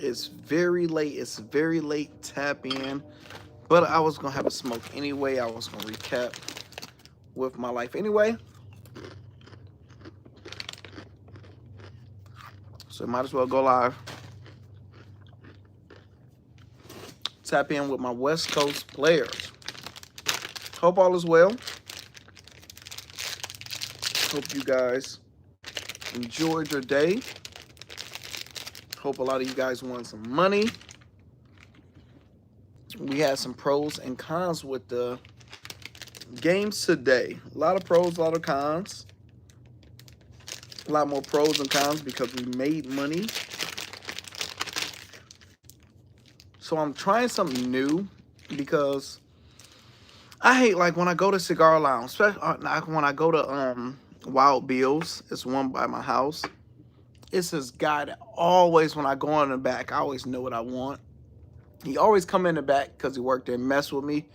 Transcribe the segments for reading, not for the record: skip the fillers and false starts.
It's very late. It's very late tap in. But I was going to have a smoke anyway. I was going to recap with my life anyway. So might as well go live. Tap in with my West Coast players. Hope all is well. Hope you guys enjoyed your day. Hope a lot of you guys won some money. We had some pros and cons with the games today. A lot of pros, a lot of cons. A lot more pros and cons because we made money. So I'm trying something new because I hate, like, when I go to Cigar Lounge, especially when I go to Wild Bill's. It's one by my house. It's this guy that always, when I go in the back, I always know what I want. He always come in the back because he worked there and mess with me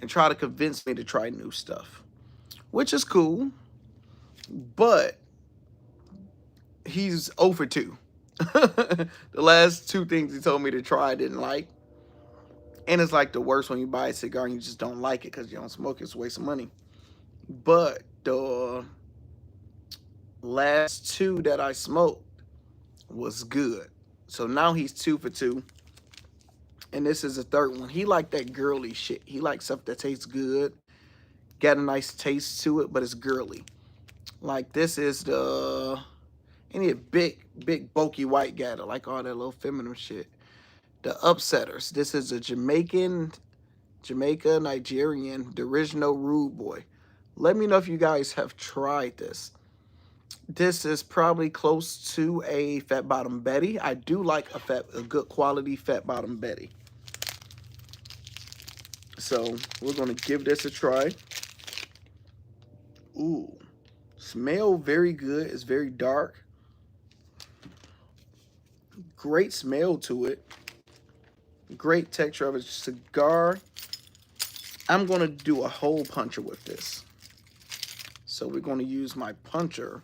and try to convince me to try new stuff, which is cool. But he's 0 for 2. The last 2 things he told me to try I didn't like. And it's like the worst when you buy a cigar and you just don't like it because you don't smoke. It's a waste of money. But the last 2 that I smoked was good. So now he's 2 for 2. And this is the 3rd one. He like that girly shit. He likes stuff that tastes good. Got a nice taste to it, but it's girly. Like this is the... Any big, bulky white guy that like all that little feminine shit. The Upsetters. This is a Jamaica, Nigerian, the original Rude Boy. Let me know if you guys have tried this. This is probably close to a Fat Bottom Betty. I do like a good quality Fat Bottom Betty. So we're going to give this a try. Ooh. Smell very good. It's very dark. Great smell to it. Great texture of a cigar. I'm going to do a hole puncher with this. So we're going to use my puncher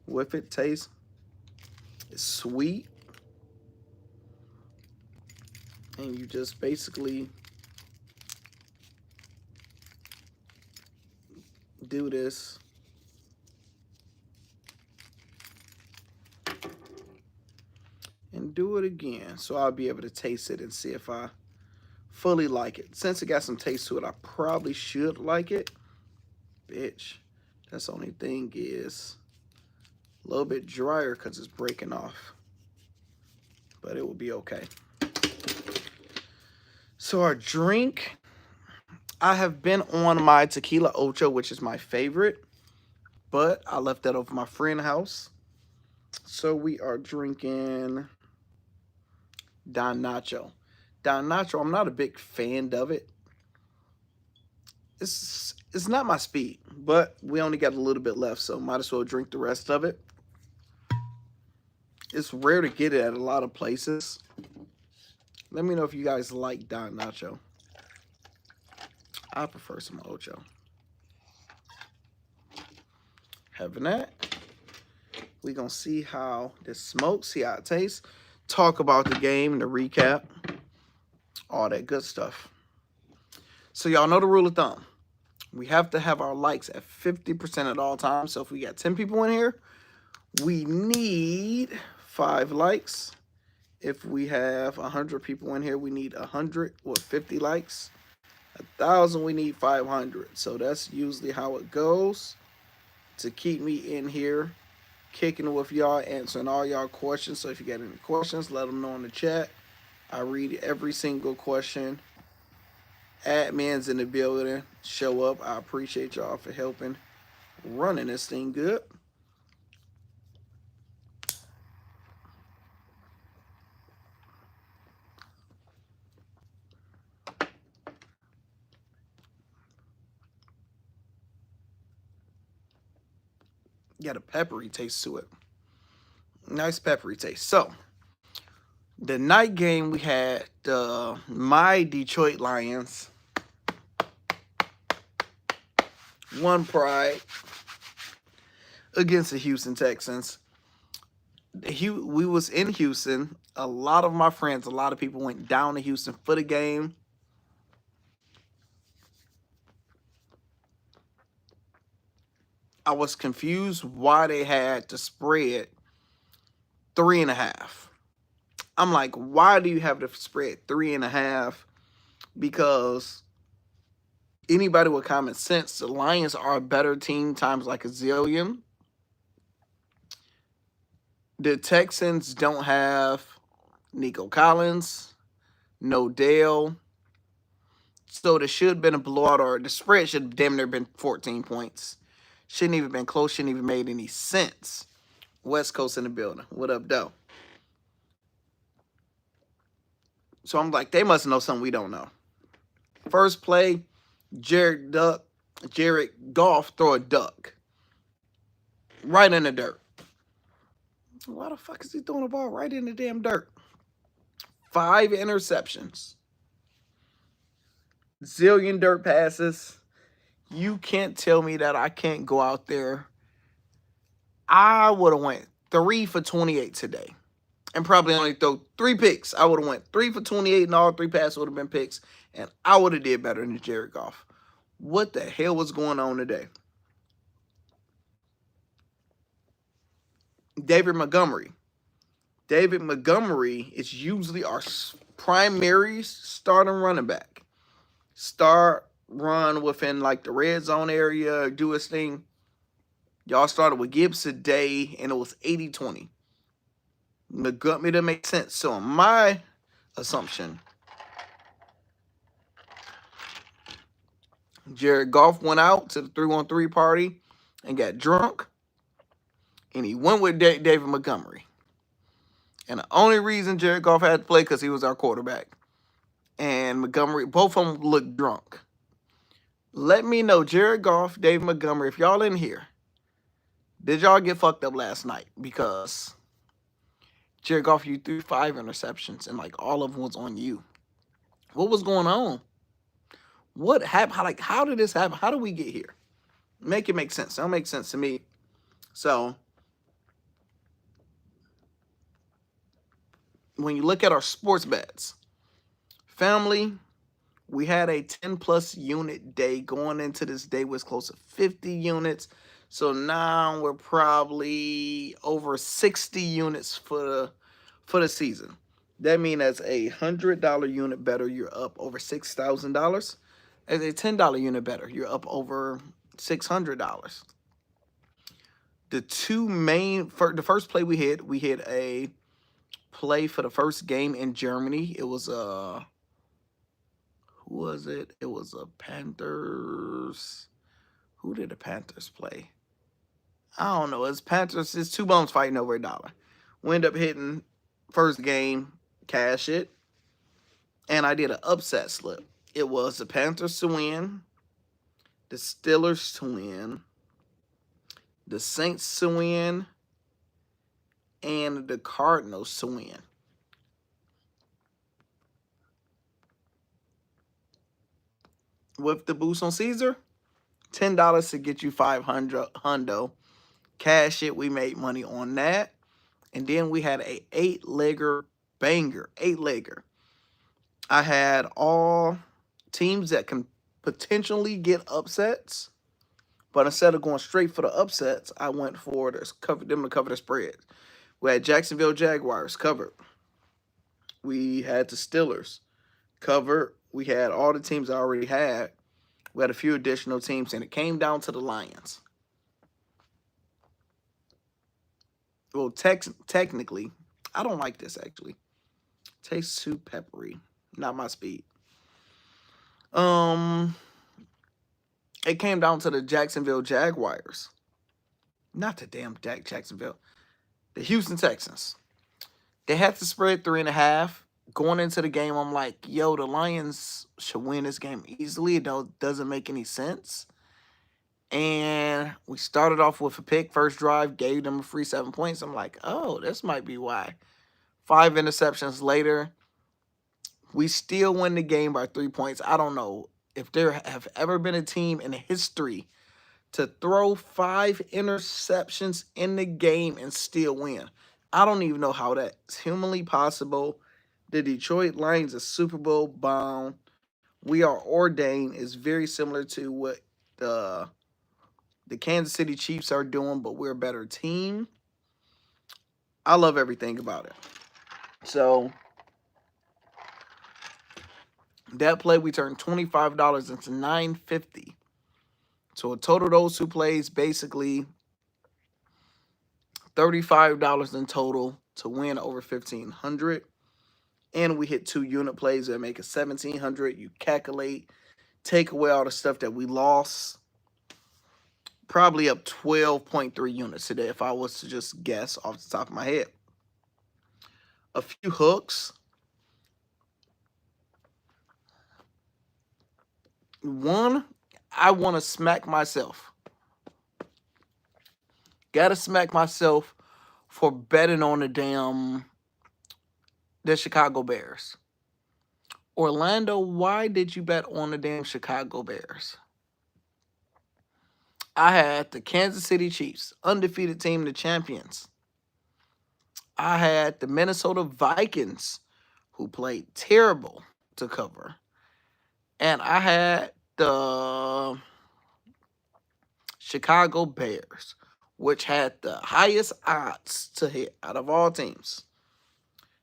with it. Taste. It's sweet. And you just basically do this. And do it again. So I'll be able to taste it and see if I fully like it. Since it got some taste to it, I probably should like it. Bitch. That's the only thing is a little bit drier because it's breaking off. But it will be okay. So our drink, I have been on my Tequila Ocho, which is my favorite. But I left that over my friend's house. So we are drinking Don Nacho. Don Nacho, I'm not a big fan of it. It's not my speed, but we only got a little bit left, so might as well drink the rest of it. It's rare to get it at a lot of places. Let me know if you guys like Don Nacho. I prefer some Ocho. Having that. We're going to see how this smokes, see how it tastes. Talk about the game, the recap. All that good stuff. So y'all know the rule of thumb. We have to have our likes at 50% at all times. So if we got 10 people in here, we need 5 likes. If we have 100 people in here, we need 150 likes. 1,000, we need 500. So that's usually how it goes. To keep me in here, kicking with y'all, answering all y'all questions. So if you got any questions, let them know in the chat. I read every single question. Admins in the building, show up. I appreciate y'all for helping running this thing good. Got a peppery taste to it. Nice peppery taste. So, the night game we had my Detroit Lions won pride against the Houston Texans. We was in Houston. A lot of my friends, a lot of people went down to Houston for the game. I was confused why they had to spread 3.5. I'm like, why do you have to spread 3.5? Because anybody with common sense, the Lions are a better team times like a zillion. The Texans don't have Nico Collins, no Dale. So there should have been a blowout, or the spread should have damn near been 14 points. Shouldn't even been close, shouldn't even made any sense. West Coast in the building. What up, though? So I'm like, they must know something we don't know. First play, Jared Goff throw a duck right in the dirt. Why the fuck is he throwing the ball right in the damn dirt? 5 interceptions. Zillion dirt passes. You can't tell me that I can't go out there. I would have went 3 for 28 today. And probably only throw 3 picks. I would have went 3 for 28 and all 3 passes would have been picks. And I would have did better than Jared Goff. What the hell was going on today? David Montgomery. David Montgomery is usually our primary starting running back. Start, run within like the red zone area, do his thing. Y'all started with Gibbs today, and it was 80-20. Montgomery didn't make sense. So in my assumption, Jared Goff went out to the 3-on-3 party and got drunk, and he went with David Montgomery. And the only reason Jared Goff had to play because he was our quarterback. And Montgomery, both of them looked drunk. Let me know, Jared Goff, David Montgomery, if y'all in here, did y'all get fucked up last night? Because Jared Goff, you threw 5 interceptions, and like all of them was on you. What was going on? What happened? How did this happen? How did we get here? Make it make sense. It don't make sense to me. So when you look at our sports bets, family, we had a 10+ unit day. Going into this day was close to 50 units. So now we're probably over 60 units for the season. That means as a $100 unit better, you're up over $6,000. As a $10 unit better, you're up over $600. The the first play we hit a play for the first game in Germany. It was who was it? It was a Panthers. Who did the Panthers play? I don't know. It's Panthers. It's 2 bums fighting over $1. We end up hitting first game, cash it, and I did an upset slip. It was the Panthers to win, the Steelers to win, the Saints to win, and the Cardinals to win. With the boost on Caesar, $10 to get you 500 hundo. Cash it, we made money on that. And then we had a 8-legger banger. 8-legger. I had all teams that can potentially get upsets. But instead of going straight for the upsets, I went for them to cover the spread. We had Jacksonville Jaguars covered. We had the Steelers covered. We had all the teams I already had. We had a few additional teams, and it came down to the Lions. Well, technically, I don't like this, actually. Tastes too peppery. Not my speed. It came down to the Jacksonville Jaguars. Not the damn Jacksonville. The Houston Texans. They had to spread 3.5. Going into the game, I'm like, yo, the Lions should win this game easily. It doesn't make any sense. And we started off with a pick. First drive, gave them a free 7 points. I'm like, oh, this might be why. 5 interceptions later, we still win the game by 3 points. I don't know if there have ever been a team in history to throw 5 interceptions in the game and still win. I don't even know how that's humanly possible. The Detroit Lions are Super Bowl bound. We are ordained is very similar to what the the Kansas City Chiefs are doing, but we're a better team. I love everything about it. So that play we turned $25 into $9.50. So a total of those two plays, basically $35 in total to win over 1,500. And we hit 2 unit plays that make it 1,700. You calculate, take away all the stuff that we lost. Probably up 12.3 units today if I was to just guess off the top of my head. A few hooks. One, I want to smack myself. Gotta smack myself for betting on the Chicago Bears. Orlando, why did you bet on the damn Chicago Bears? I had the Kansas City Chiefs, undefeated team, the champions. I had the Minnesota Vikings, who played terrible, to cover. And I had the Chicago Bears, which had the highest odds to hit out of all teams.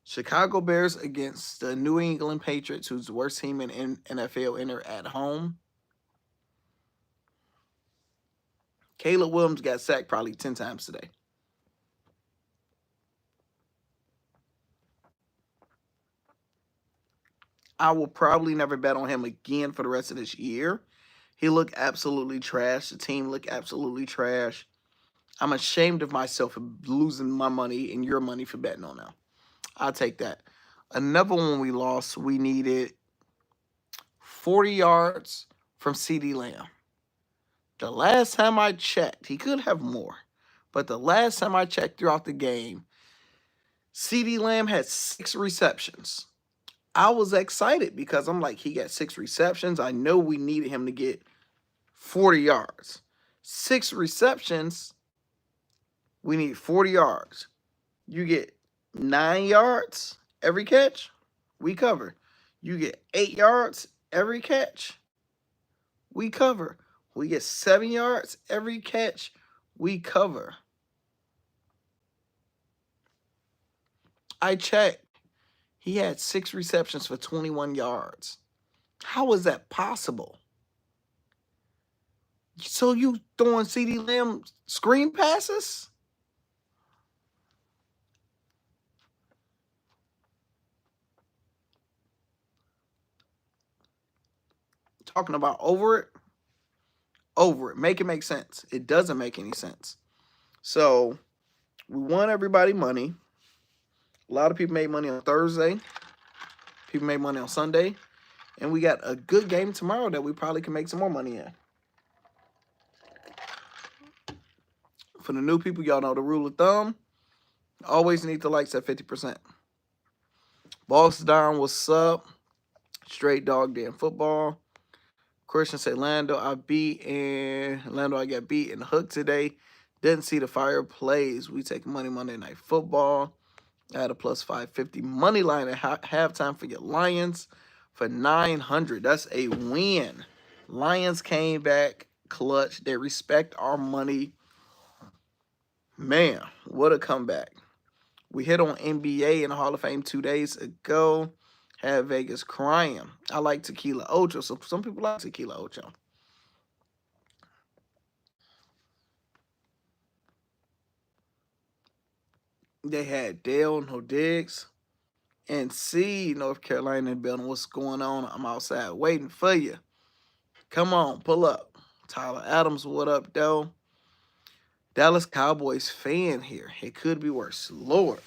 Chicago Bears against the New England Patriots, who's the worst team in NFL, enter at home. Caleb Williams got sacked probably 10 times today. I will probably never bet on him again for the rest of this year. He looked absolutely trash. The team looked absolutely trash. I'm ashamed of myself for losing my money and your money for betting on them. I'll take that. Another one we lost, we needed 40 yards from CeeDee Lamb. The last time I checked, he could have more. But the last time I checked throughout the game, CeeDee Lamb had 6 receptions. I was excited because I'm like, he got 6 receptions. I know we needed him to get 40 yards. 6 receptions, we need 40 yards. You get 9 yards every catch, we cover. You get 8 yards every catch, we cover. We get 7 yards every catch, we cover. I checked. He had 6 receptions for 21 yards. How is that possible? So you throwing CeeDee Lamb screen passes? Talking about over it? Over it. Make it make sense. It doesn't make any sense. So we won everybody money. A lot of people made money on Thursday. People made money on Sunday. And we got a good game tomorrow that we probably can make some more money in. For the new people, y'all know the rule of thumb. Always need the likes at 50%. Boss Down, what's up? Straight dog day in football. Christian say, Lando, I got beat in the hook today. Didn't see the fire plays. We take money Monday Night Football. I had a plus 550 money line at halftime for your Lions for 900. That's a win. Lions came back clutch. They respect our money. Man, what a comeback. We hit on NBA in the Hall of Fame 2 days ago. Had Vegas crying. I like Tequila Ocho, so some people like Tequila Ocho. They had Dale, no Diggs, and C, North Carolina in the building. What's going on? I'm outside waiting for you. Come on, pull up. Tyler Adams, what up, though? Dallas Cowboys fan here. It could be worse. Lord.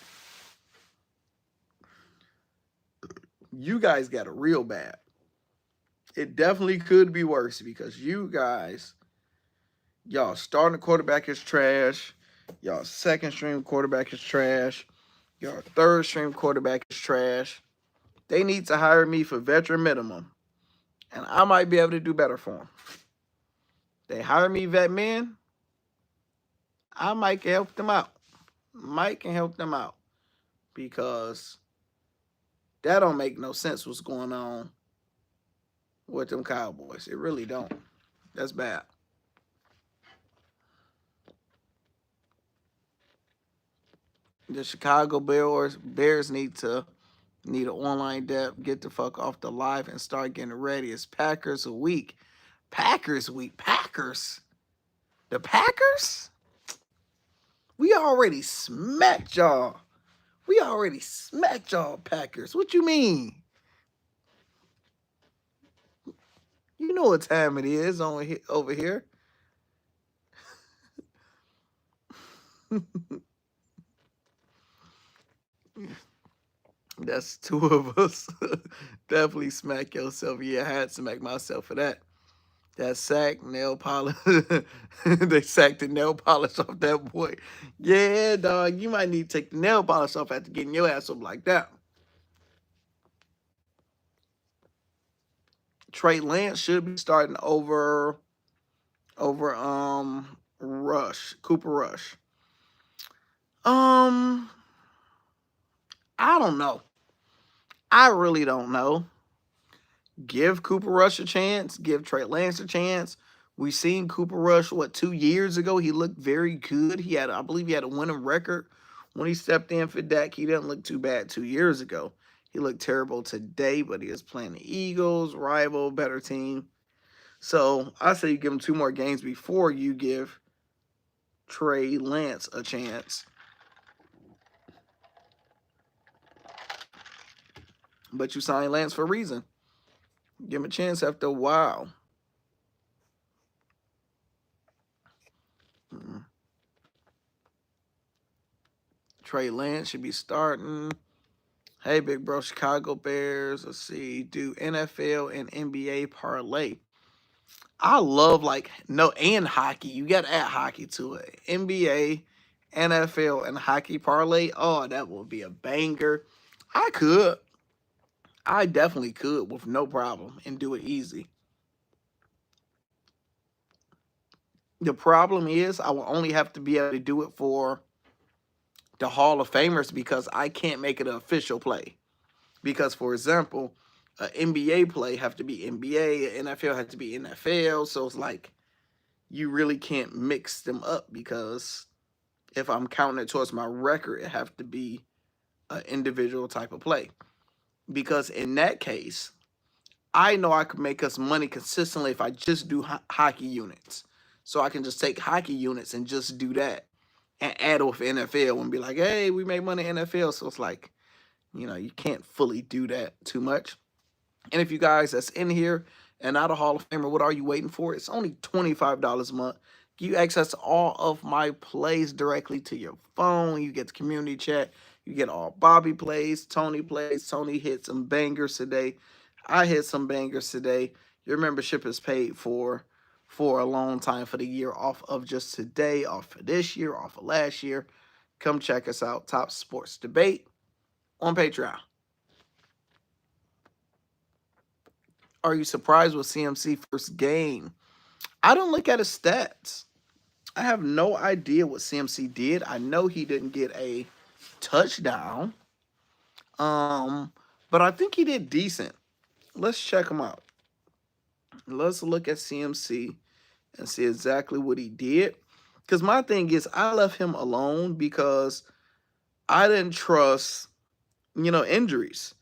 You guys got it real bad. It definitely could be worse because you guys, y'all starting quarterback is trash. Y'all second string quarterback is trash. Y'all third string quarterback is trash. They need to hire me for veteran minimum. And I might be able to do better for them. They hire me vet men, I might help them out. Mike can help them out because that don't make no sense what's going on with them Cowboys. It really don't. That's bad. The Chicago Bears need an online depth. Get the fuck off the live and start getting ready. It's Packers week. Packers week. Packers. The Packers? We already smacked y'all. We already smacked y'all, Packers. What you mean? You know what time it is over here. That's two of us. Definitely smack yourself. Yeah, I had to smack myself for that. That sack, nail polish. They sacked the nail polish off that boy. Yeah, dog. You might need to take the nail polish off after getting your ass up like that. Trey Lance should be starting over Cooper Rush. I don't know. I really don't know. Give Cooper Rush a chance. Give Trey Lance a chance. We seen Cooper Rush 2 years ago. He looked very good. I believe he had a winning record when he stepped in for Dak. He didn't look too bad 2 years ago. He looked terrible today, but he is playing the Eagles, rival, better team. So I say you give him 2 more games before you give Trey Lance a chance. But you signed Lance for a reason. Give him a chance after a while. Trey Lance should be starting. Hey, big bro, Chicago Bears. Let's see. Do NFL and NBA parlay. I love and hockey. You got to add hockey to it. NBA, NFL, and hockey parlay. Oh, that would be a banger. I could. I definitely could with no problem and do it easy. The problem is I will only have to be able to do it for the Hall of Famers because I can't make it an official play. Because, for example, an NBA play have to be NBA, an NFL has to be NFL. So it's like you really can't mix them up because if I'm counting it towards my record, it have to be an individual type of play. Because in that case, I know I could make us money consistently if I just do hockey units. So I can just take hockey units and just do that and add with NFL and be like, hey, we make money in NFL. So it's like, you can't fully do that too much. And if you guys that's in here and not a Hall of Famer, what are you waiting for? It's only $25 a month. Give you access to all of my plays directly to your phone. You get the community chat. You get all Bobby plays, Tony plays. Tony hit some bangers today. I hit some bangers today. Your membership is paid for a long time for the year off of just today, off of this year, off of last year. Come check us out. Top Sports Debate on Patreon. Are you surprised with CMC first game? I don't look at his stats. I have no idea what CMC did. I know he didn't get a touchdown. But I think he did decent. Let's check him out. Let's look at CMC and see exactly what he did. Because my thing is, I left him alone because I didn't trust, injuries.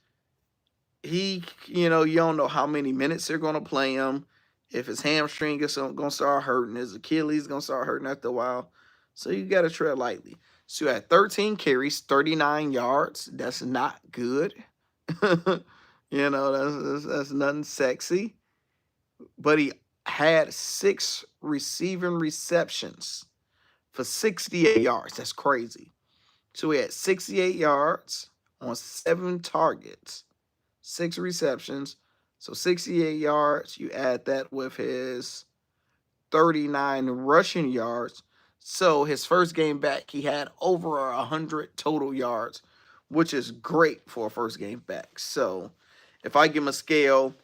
You don't know how many minutes they're going to play him. If his hamstring is going to start hurting, his Achilles going to start hurting after a while. So you got to tread lightly. So you had 13 carries, 39 yards. That's not good. That's nothing sexy. But he had 6 receiving receptions for 68 yards. That's crazy. So he had 68 yards on 7 targets, 6 receptions. So 68 yards. You add that with his 39 rushing yards. So his first game back, he had over 100 total yards, which is great for a first game back. So if I give him a scale,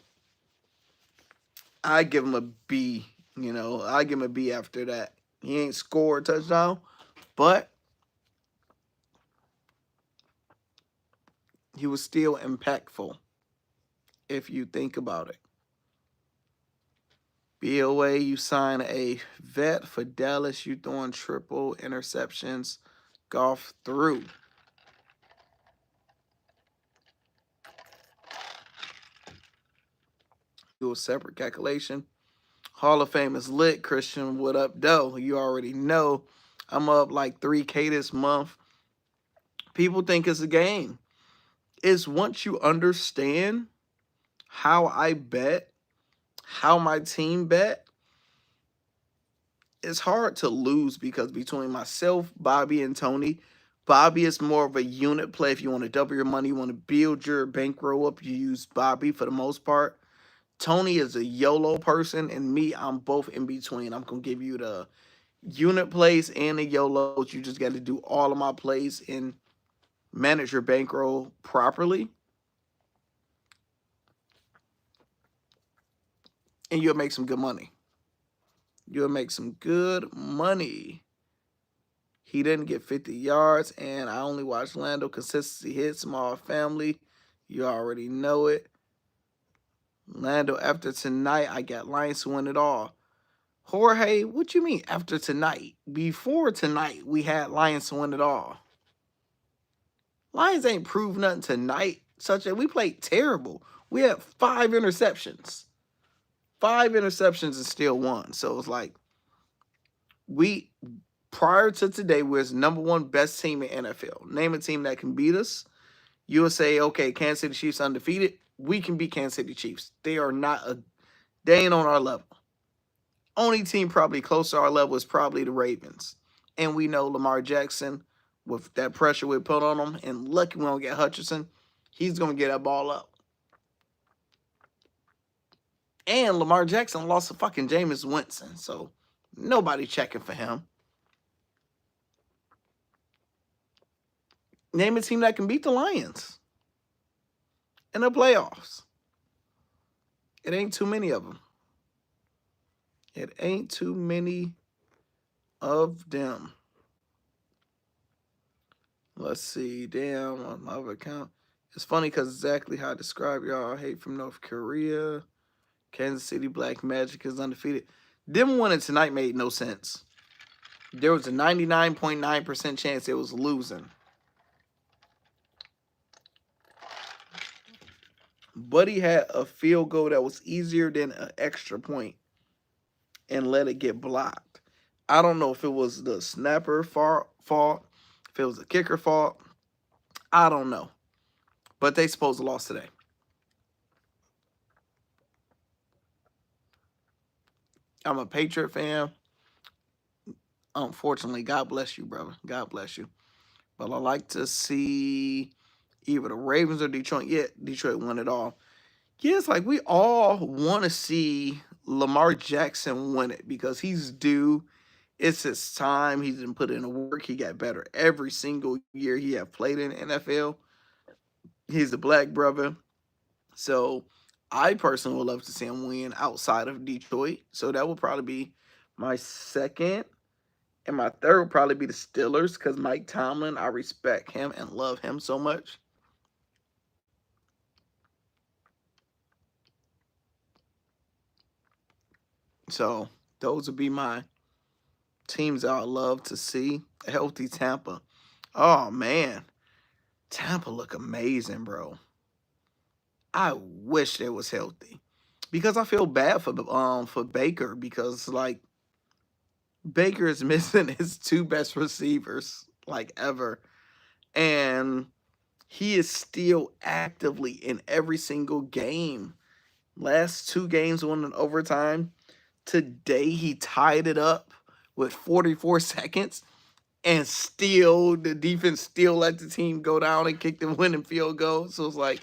I give him a B. I give him a B after that. He ain't scored a touchdown, but he was still impactful if you think about it. BOA, you sign a vet for Dallas. You throwing triple interceptions. Golf through. Do a separate calculation. Hall of Fame is lit. Christian, what up, though? You already know. I'm up like 3K this month. People think it's a game. It's once you understand how I bet, how my team bet, it's hard to lose because between myself, Bobby, and Tony, Bobby is more of a unit play. If you want to double your money, you want to build your bankroll up, you use Bobby for the most part. Tony is a YOLO person, and me, I'm both in between. I'm going to give you the unit plays and the YOLOs. You just got to do all of my plays and manage your bankroll properly. And you'll make some good money. You'll make some good money. He didn't get 50 yards, and I only watched Lando. Consistency hit, small family. You already know it. Lando, after tonight, I got Lions to win it all. Jorge, what you mean after tonight? Before tonight, we had Lions to win it all. Lions ain't proved nothing tonight, such that we played terrible. We had 5 interceptions. 5 interceptions and still won. So it's like, prior to today, we're the #1 best team in NFL. Name a team that can beat us. You will say, okay, Kansas City Chiefs undefeated. We can beat Kansas City Chiefs. They ain't on our level. Only team probably close to our level is probably the Ravens. And we know Lamar Jackson, with that pressure we put on him, and lucky we don't get Hutchinson, he's going to get that ball up. And Lamar Jackson lost to fucking Jameis Winston, so nobody checking for him. Name a team that can beat the Lions in the playoffs. It ain't too many of them. It ain't too many of them. Let's see. Damn, on my other account. It's funny because exactly how I describe y'all. Hate from North Korea. Kansas City Black Magic is undefeated. Them winning tonight made no sense. There was a 99.9% chance it was losing. Buddy had a field goal that was easier than an extra point and let it get blocked. I don't know if it was the snapper fault, if it was the kicker fault. I don't know. But they supposed to lost today. I'm a Patriot fan. Unfortunately, God bless you, brother. God bless you. But I like to see either the Ravens or Detroit. Yeah, Detroit won it all. Yeah, it's like we all want to see Lamar Jackson win it because he's due. It's his time. He's been put in the work. He got better every single year he have played in the NFL. He's a black brother. So I personally would love to see him win outside of Detroit. So that would probably be my second. And my third would probably be the Steelers because Mike Tomlin, I respect him and love him so much. So those would be my teams that I love to see. A healthy Tampa. Oh, man. Tampa look amazing, bro. I wish they was healthy. Because I feel bad for Baker because, like, Baker is missing his 2 best receivers, like, ever. And he is still actively in every single game. Last 2 games won in overtime. Today, he tied it up with 44 seconds. And still, the defense still let the team go down and kick the winning field goal. So it's like,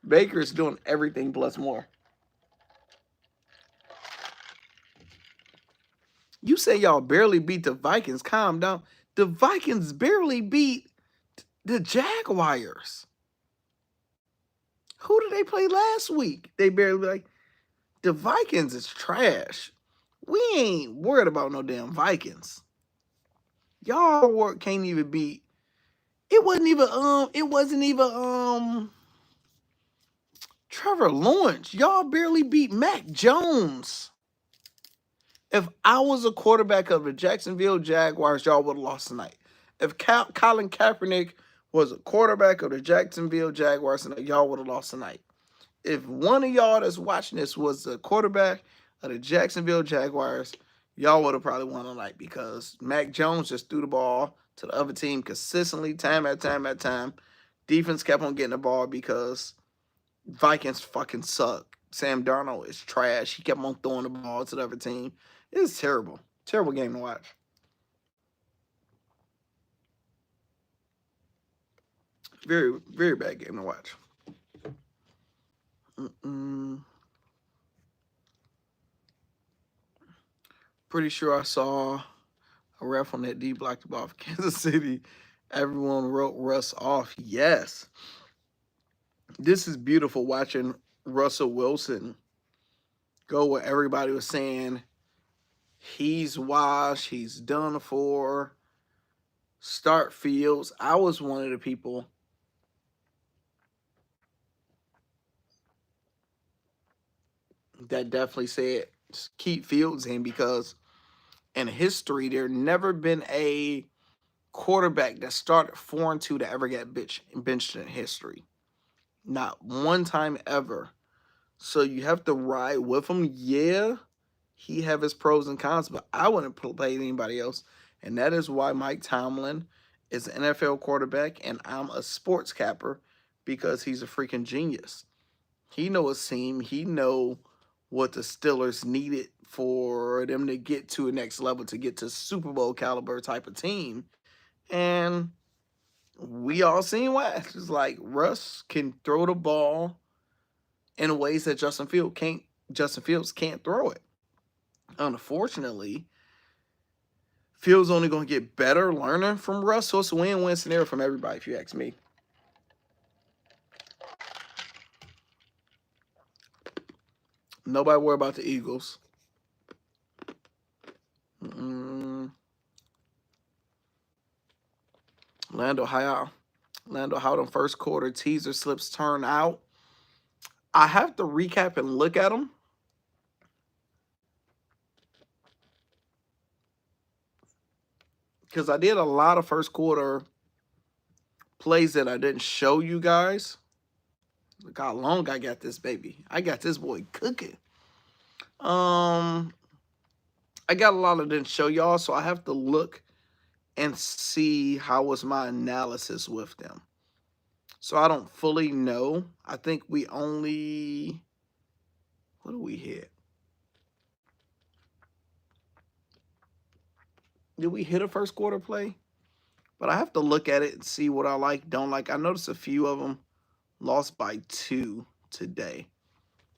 Baker's doing everything plus more. You say y'all barely beat the Vikings. Calm down. The Vikings barely beat the Jaguars. Who did they play last week? They barely the Vikings is trash. We ain't worried about no damn Vikings. Y'all can't even beat It wasn't even Trevor Lawrence. Y'all barely beat Mac Jones. If I was a quarterback of the Jacksonville Jaguars, y'all would have lost tonight. If Colin Kaepernick was a quarterback of the Jacksonville Jaguars, y'all would have lost tonight. If one of y'all that's watching this was the quarterback of the Jacksonville Jaguars, y'all would have probably won tonight because Mac Jones just threw the ball to the other team consistently, time at time. Defense kept on getting the ball because Vikings fucking suck. Sam Darnold is trash. He kept on throwing the ball to the other team. It's terrible. Terrible game to watch. Very, very bad game to watch. Pretty sure I saw a ref on that D blocked the ball for Kansas City. Everyone wrote Russ off. Yes. This is beautiful watching Russell Wilson go where everybody was saying he's washed, he's done for. Start Fields. I was one of the people that definitely said keep Fields in because in history there never been a quarterback that started 4-2 to ever get benched in history. Not one time ever. So you have to ride with him. Yeah, he have his pros and cons, but I wouldn't play anybody else. And that is why Mike Tomlin is an NFL quarterback and I'm a sports capper because he's a freaking genius. He know his team. He know what the Steelers needed for them to get to a next level, to get to Super Bowl caliber type of team. And we all seen why. It's like Russ can throw the ball in ways that Justin Fields can't throw it. Unfortunately, Fields only going to get better learning from Russ. So it's a win-win scenario from everybody, if you ask me. Nobody worry about the Eagles. Lando, how them first quarter teaser slips turn out. I have to recap and look at them. Because I did a lot of first quarter plays that I didn't show you guys. Look how long I got this baby. I got this boy cooking. I got a lot I didn't show y'all, so I have to look and see how was my analysis with them. So I don't fully know. I think we only, what do we hit? Did we hit a first quarter play? But I have to look at it and see what I like, don't like. I noticed a few of them lost by 2 today.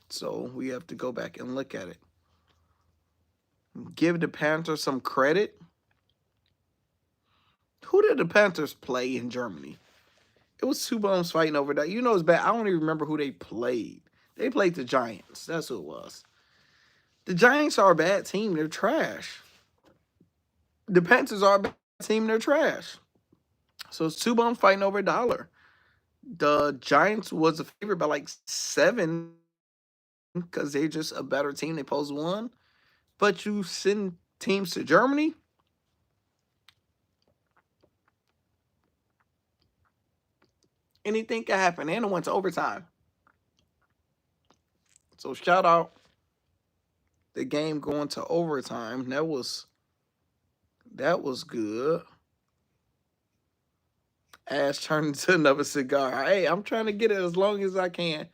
So we have to go back and look at it. Give the Panthers some credit. Who did the Panthers play in Germany? It was two bums fighting over that. You know it's bad. I don't even remember who they played. They played the Giants. That's who it was. The Giants are a bad team. They're trash. The Panthers are a bad team. They're trash. So it's two bums fighting over $1. The Giants was a favorite by like 7 because they're just a better team. They posed 1. But you send teams to Germany. Anything can happen. And it went to overtime. So shout out the game going to overtime. That was good. Ash turned into another cigar. Hey, I'm trying to get it as long as I can.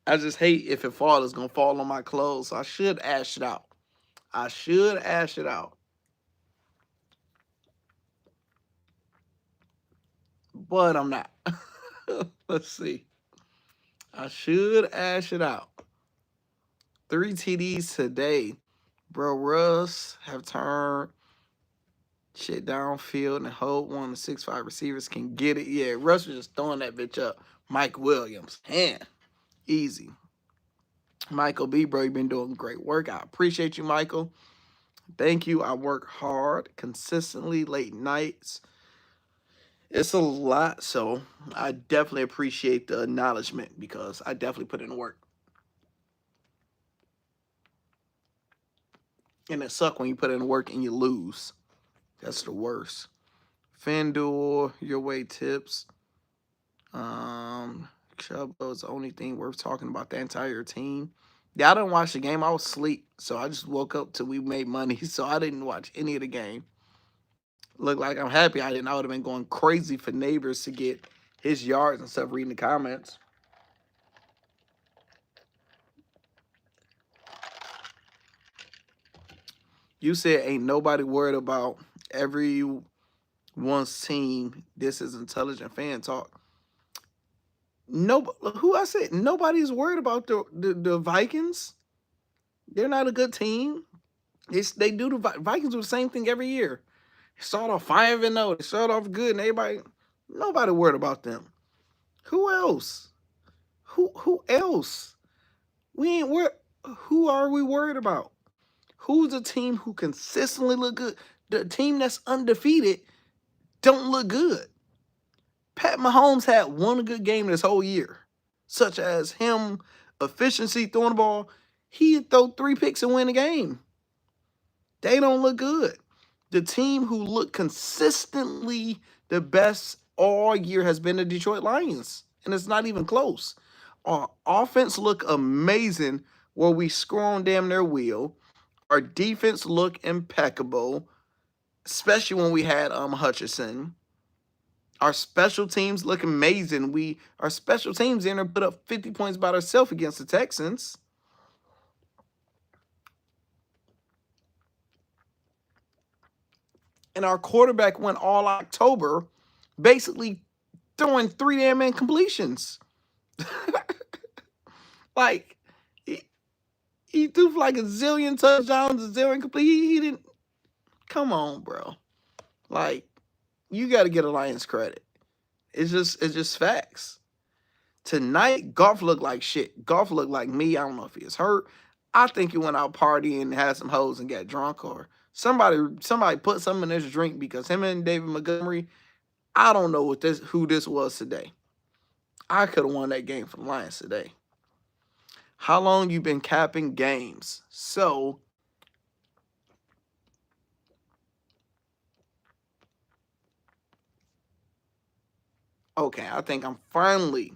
I just hate if it falls, it's going to fall on my clothes. So I should ash it out. But I'm not. Let's see. I should ash it out. 3 TDs today. Bro, Russ have turned shit downfield and hold one of the 6'5" receivers can get it. Yeah, Russ was just throwing that bitch up. Mike Williams. Man, easy. Michael B, bro, you've been doing great work. I appreciate you, Michael. Thank you. I work hard, consistently, late nights. It's a lot, so I definitely appreciate the acknowledgement because I definitely put in the work. And it sucks when you put in the work and you lose. That's the worst. FanDuel, your way tips. Chubb was the only thing worth talking about the entire team. Yeah, I didn't watch the game. I was asleep, so I just woke up till we made money. So I didn't watch any of the game. Look like I'm happy I didn't. I would have been going crazy for neighbors to get his yards and stuff reading the comments. You said ain't nobody worried about everyone's team. This is intelligent fan talk. No, who I said nobody's worried about the Vikings. They're not a good team. They do the Vikings do the same thing every year. They start off 5-0. They start off good, and nobody worried about them. Who else? Who else? We ain't wor. Who are we worried about? Who's a team who consistently look good? The team that's undefeated don't look good. Pat Mahomes had one good game this whole year, such as him efficiency throwing the ball. He'd throw 3 picks and win the game. They don't look good. The team who looked consistently the best all year has been the Detroit Lions, and it's not even close. Our offense look amazing where we score on damn near wheel. Our defense look impeccable, especially when we had Hutchinson. Our special teams look amazing. Our special teams in there put up 50 points by themselves against the Texans. And our quarterback went all October, basically throwing 3 damn incompletions. Like he threw for like a zillion touchdowns, a zillion complete. He didn't. Come on, bro. Like you got to get a Lions credit. It's just facts. Tonight, Golf looked like shit. Golf looked like me. I don't know if he was hurt. I think he went out partying, had some hoes, and got drunk, or somebody put something in his drink because him and David Montgomery. I don't know who this was today. I could have won that game for the Lions today. How long you been capping games? So okay, I think I'm finally.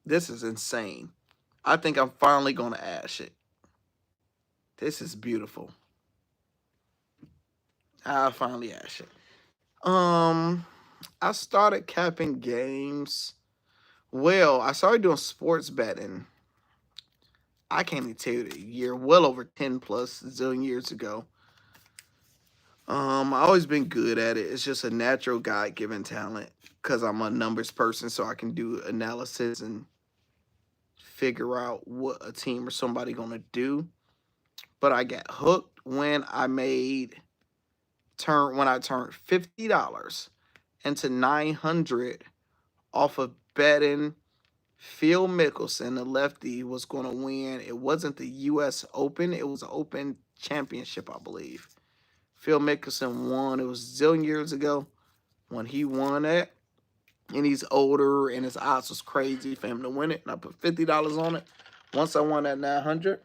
This is insane. I think I'm finally gonna ash it. This is beautiful. I finally ash it. I started capping games. Well, I started doing sports betting. I can't even tell you the year, well over 10 plus zillion years ago. I always been good at it. It's just a natural God given talent because I'm a numbers person, so I can do analysis and figure out what a team or somebody gonna do. But I got hooked when I turned $50 into 900 off of betting Phil Mickelson, the lefty, was going to win. It wasn't the U.S. Open. It was an Open Championship, I believe. Phil Mickelson won. It was zillion years ago when he won that. And he's older, and his odds was crazy for him to win it. And I put $50 on it. Once I won that 900,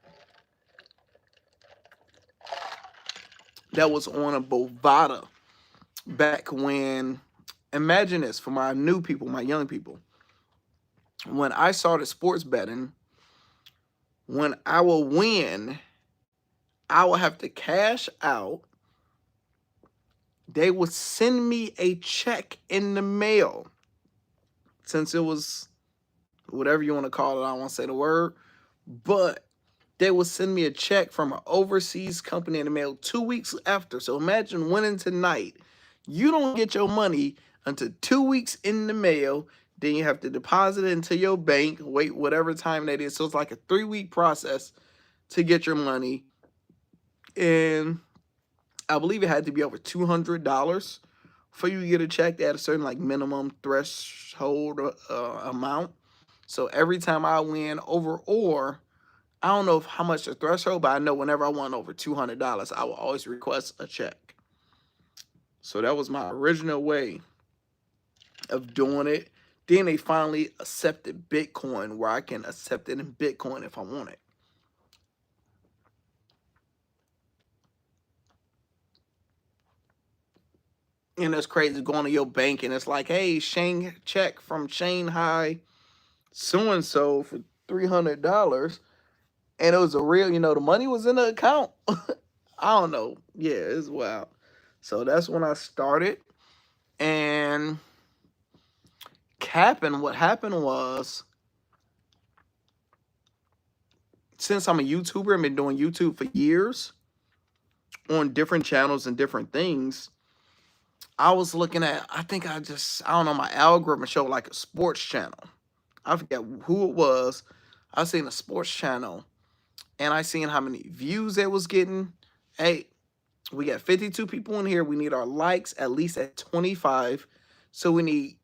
that was on a Bovada back when, imagine this, for my new people, my young people. When I started sports betting, when I will win, I will have to cash out. They would send me a check in the mail. Since it was whatever you want to call it, I don't want to say the word, but they would send me a check from an overseas company in the mail 2 weeks after. So imagine winning tonight. You don't get your money until 2 weeks in the mail. Then you have to deposit it into your bank, wait whatever time that is. So it's like a 3-week process to get your money. And I believe it had to be over $200 for you to get a check. They had a certain like minimum threshold amount. So every time I win over, or I don't know how much the threshold, but I know whenever I won over $200, I will always request a check. So that was my original way of doing it. Then they finally accepted Bitcoin, where I can accept it in Bitcoin if I want it. And it's crazy going to your bank and it's like, hey, check from Shanghai so and so for $300, and it was a real, the money was in the account. I don't know. Yeah, it's wild. So that's when I started. And what happened was, since I'm a YouTuber, I've been doing YouTube for years on different channels and different things. I was looking at, I don't know, my algorithm showed like a sports channel. I forget who it was. I seen a sports channel and I seen how many views it was getting. Hey, we got 52 people in here. We need our likes at least at 25. So we need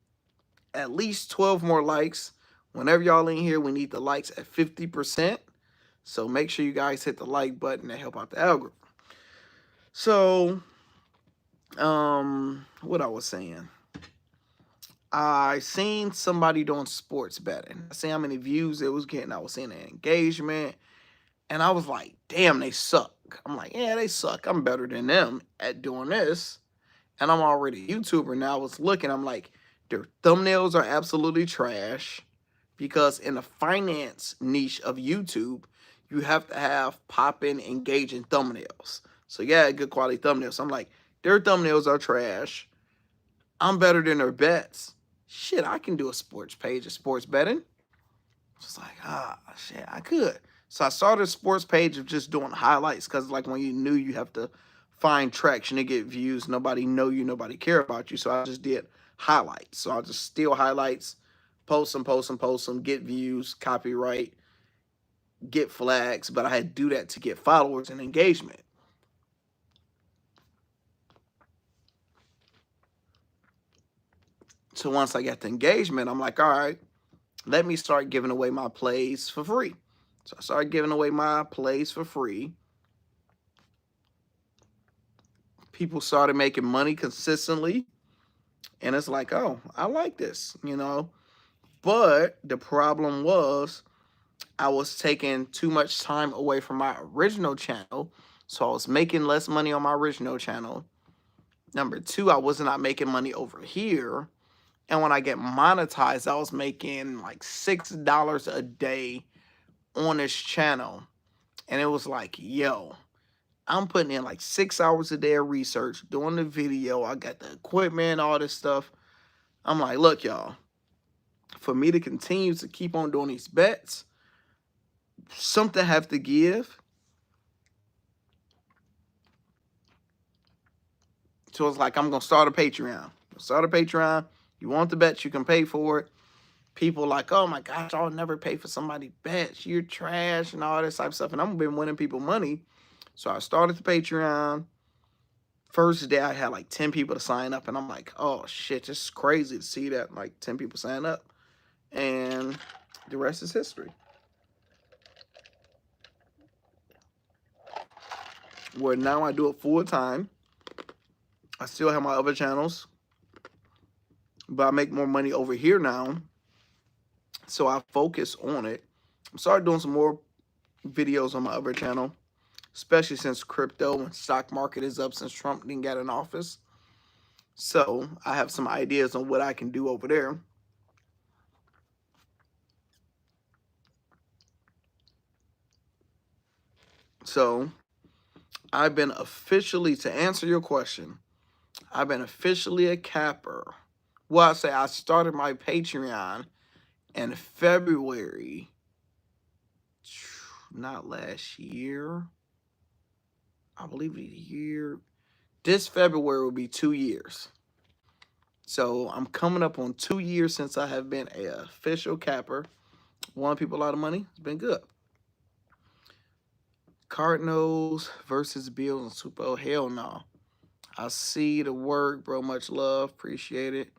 at least 12 more likes. Whenever y'all in here, we need the likes at 50%. So make sure you guys hit the like button to help out the algorithm. So, what I was saying, I seen somebody doing sports betting. I seen how many views it was getting. I was seeing the engagement, and I was like, damn, they suck. I'm like, yeah, they suck. I'm better than them at doing this. And I'm already a YouTuber now. I was looking, I'm like, their thumbnails are absolutely trash, because in the finance niche of YouTube, you have to have popping, engaging thumbnails. So yeah, good quality thumbnails. I'm like, their thumbnails are trash. I'm better than their bets. Shit, I can do a sports page of sports betting. Just like, shit, I could. So I started a sports page of just doing highlights, because like when you knew, you have to find traction to get views. Nobody know you, nobody care about you. So I just did highlights. So I'll just steal highlights, post them, get views, copyright, get flags. But I had to do that to get followers and engagement. So once I got the engagement, I'm like, all right, let me start giving away my plays for free. So I started giving away my plays for free. People started making money consistently. And it's like, oh, I like this, But the problem was, I was taking too much time away from my original channel. So I was making less money on my original channel. Number two, I was not making money over here. And when I get monetized, I was making like $6 a day on this channel. And it was like, yo, I'm putting in like 6 hours a day of research, doing the video. I got the equipment, all this stuff. I'm like, look, y'all, for me to continue to keep on doing these bets, something have to give. So it's like, I'm going to start a Patreon. You want the bets, you can pay for it. People like, oh my gosh, I'll never pay for somebody's bets. You're trash and all this type of stuff. And I've been winning people money. So I started the Patreon. First day, I had like 10 people to sign up. And I'm like, oh shit, this is crazy to see that like 10 people sign up. And the rest is history. Where now I do it full time. I still have my other channels, but I make more money over here now. So I focus on it. I started doing some more videos on my other channel, especially since crypto and stock market is up since Trump didn't get in office. So I have some ideas on what I can do over there. So I've been officially, to answer your question, I've been officially a capper. Well, I say I started my Patreon in February, not last year. I believe this February will be 2 years. So I'm coming up on 2 years since I have been an official capper. Won people a lot of money. It's been good. Cardinals versus Bills and Super Bowl. Hell no. I see the work, bro. Much love. Appreciate it.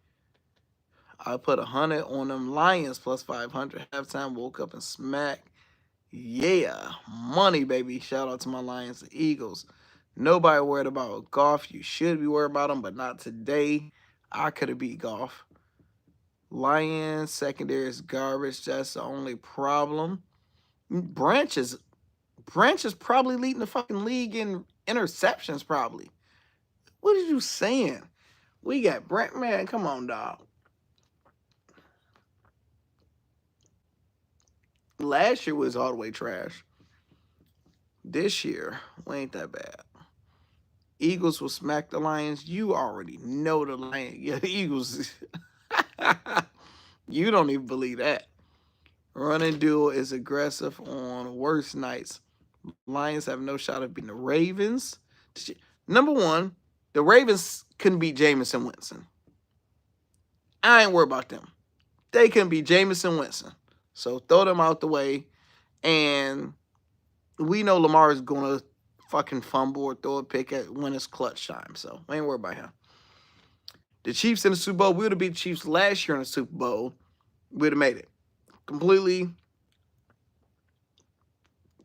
I put 100 on them Lions plus 500 halftime. Woke up and smacked. Yeah. Money, baby. Shout out to my Lions and Eagles. Nobody worried about golf. You should be worried about them, but not today. I could have beat golf. Lions secondary is garbage. That's the only problem. Branch is probably leading the fucking league in interceptions, probably. What are you saying? We got Brent, man. Come on, dog. Last year was all the way trash. This year, we ain't that bad. Eagles will smack the Lions. You already know the Lions. Yeah, the Eagles. You don't even believe that. Running duel is aggressive on worst nights. Lions have no shot of beating the Ravens. Number one, the Ravens couldn't beat Jameson Winston. I ain't worried about them. They couldn't beat Jameson Winston. So throw them out the way. And we know Lamar is going to fucking fumble or throw a pick when it's clutch time. So I ain't worried about him. The Chiefs in the Super Bowl, we would have beat the Chiefs last year in the Super Bowl. We'd have made it. Completely.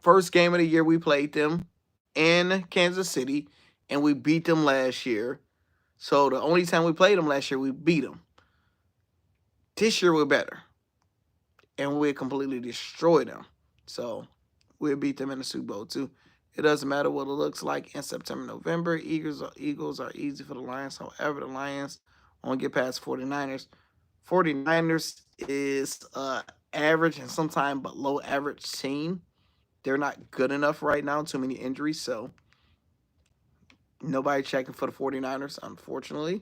First game of the year, we played them in Kansas City, and we beat them last year. So the only time we played them last year, we beat them. This year, we're better. And we completely destroyed them. So we'll beat them in the Super Bowl, too. It doesn't matter what it looks like in September, November. Eagles are easy for the Lions. However, the Lions won't get past 49ers. 49ers is average and sometimes below average team. They're not good enough right now. Too many injuries. So nobody checking for the 49ers, unfortunately.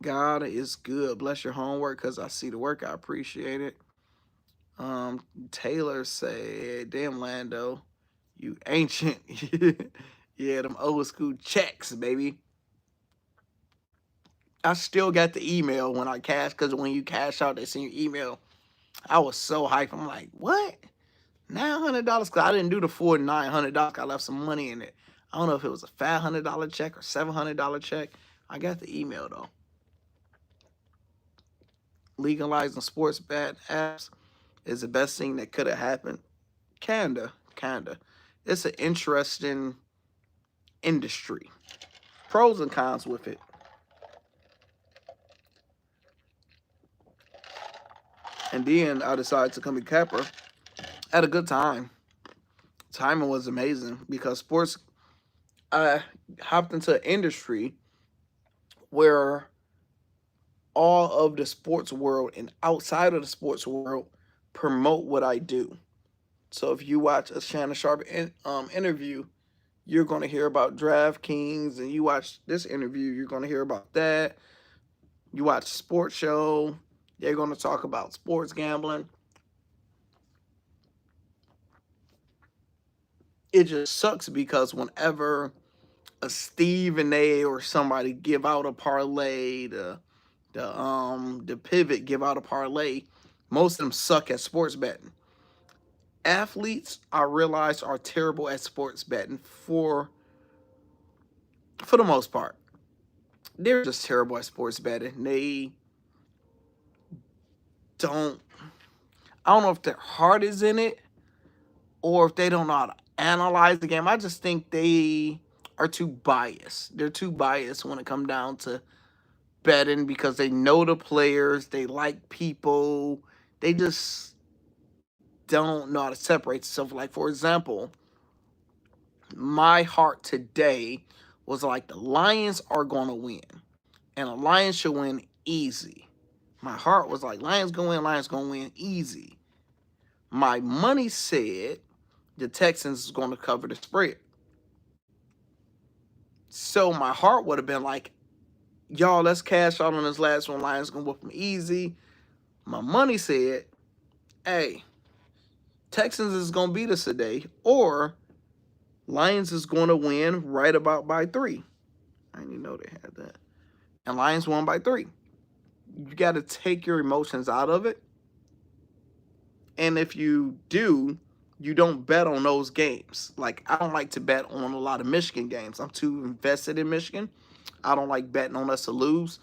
God is good. Bless your homework because I see the work. I appreciate it. Taylor said, damn, Lando, you ancient. Yeah, them old school checks, baby. I still got the email when I cash, because when you cash out, they send you email. I was so hyped. I'm like, what? $900? Because I didn't do the full $900. I left some money in it. I don't know if it was a $500 check or $700 check. I got the email, though. Legalizing sports bet apps is the best thing that could have happened. Kinda. It's an interesting industry. Pros and cons with it. And then I decided to come to Capper. Had a good time. Timing was amazing because sports, I hopped into an industry where all of the sports world and outside of the sports world promote what I do. So if you watch a Shannon Sharp interview, you're going to hear about DraftKings, and you watch this interview, you're going to hear about that. You watch a sports show, they're going to talk about sports gambling. It just sucks because whenever a Stephen A or somebody give out a parlay, the pivot give out a parlay, most of them suck at sports betting. Athletes, I realize, are terrible at sports betting for the most part. They're just terrible at sports betting. They don't, I don't know if their heart is in it or if they don't know how to analyze the game. I just think they are too biased. They're too biased when it comes down to betting because they know the players, they like people, they just don't know how to separate themselves. Like, for example, my heart today was like the Lions are going to win, and the Lions should win easy. My heart was like, Lions going to win easy. My money said the Texans is going to cover the spread. So my heart would have been like, y'all, let's cash out on this last one. Lions going to whoop them easy. My money said, hey, Texans is going to beat us today, or Lions is going to win right about by 3. I didn't even know they had that. And Lions won by 3. You got to take your emotions out of it. And if you do, you don't bet on those games. Like, I don't like to bet on a lot of Michigan games. I'm too invested in Michigan. I don't like betting on us to lose.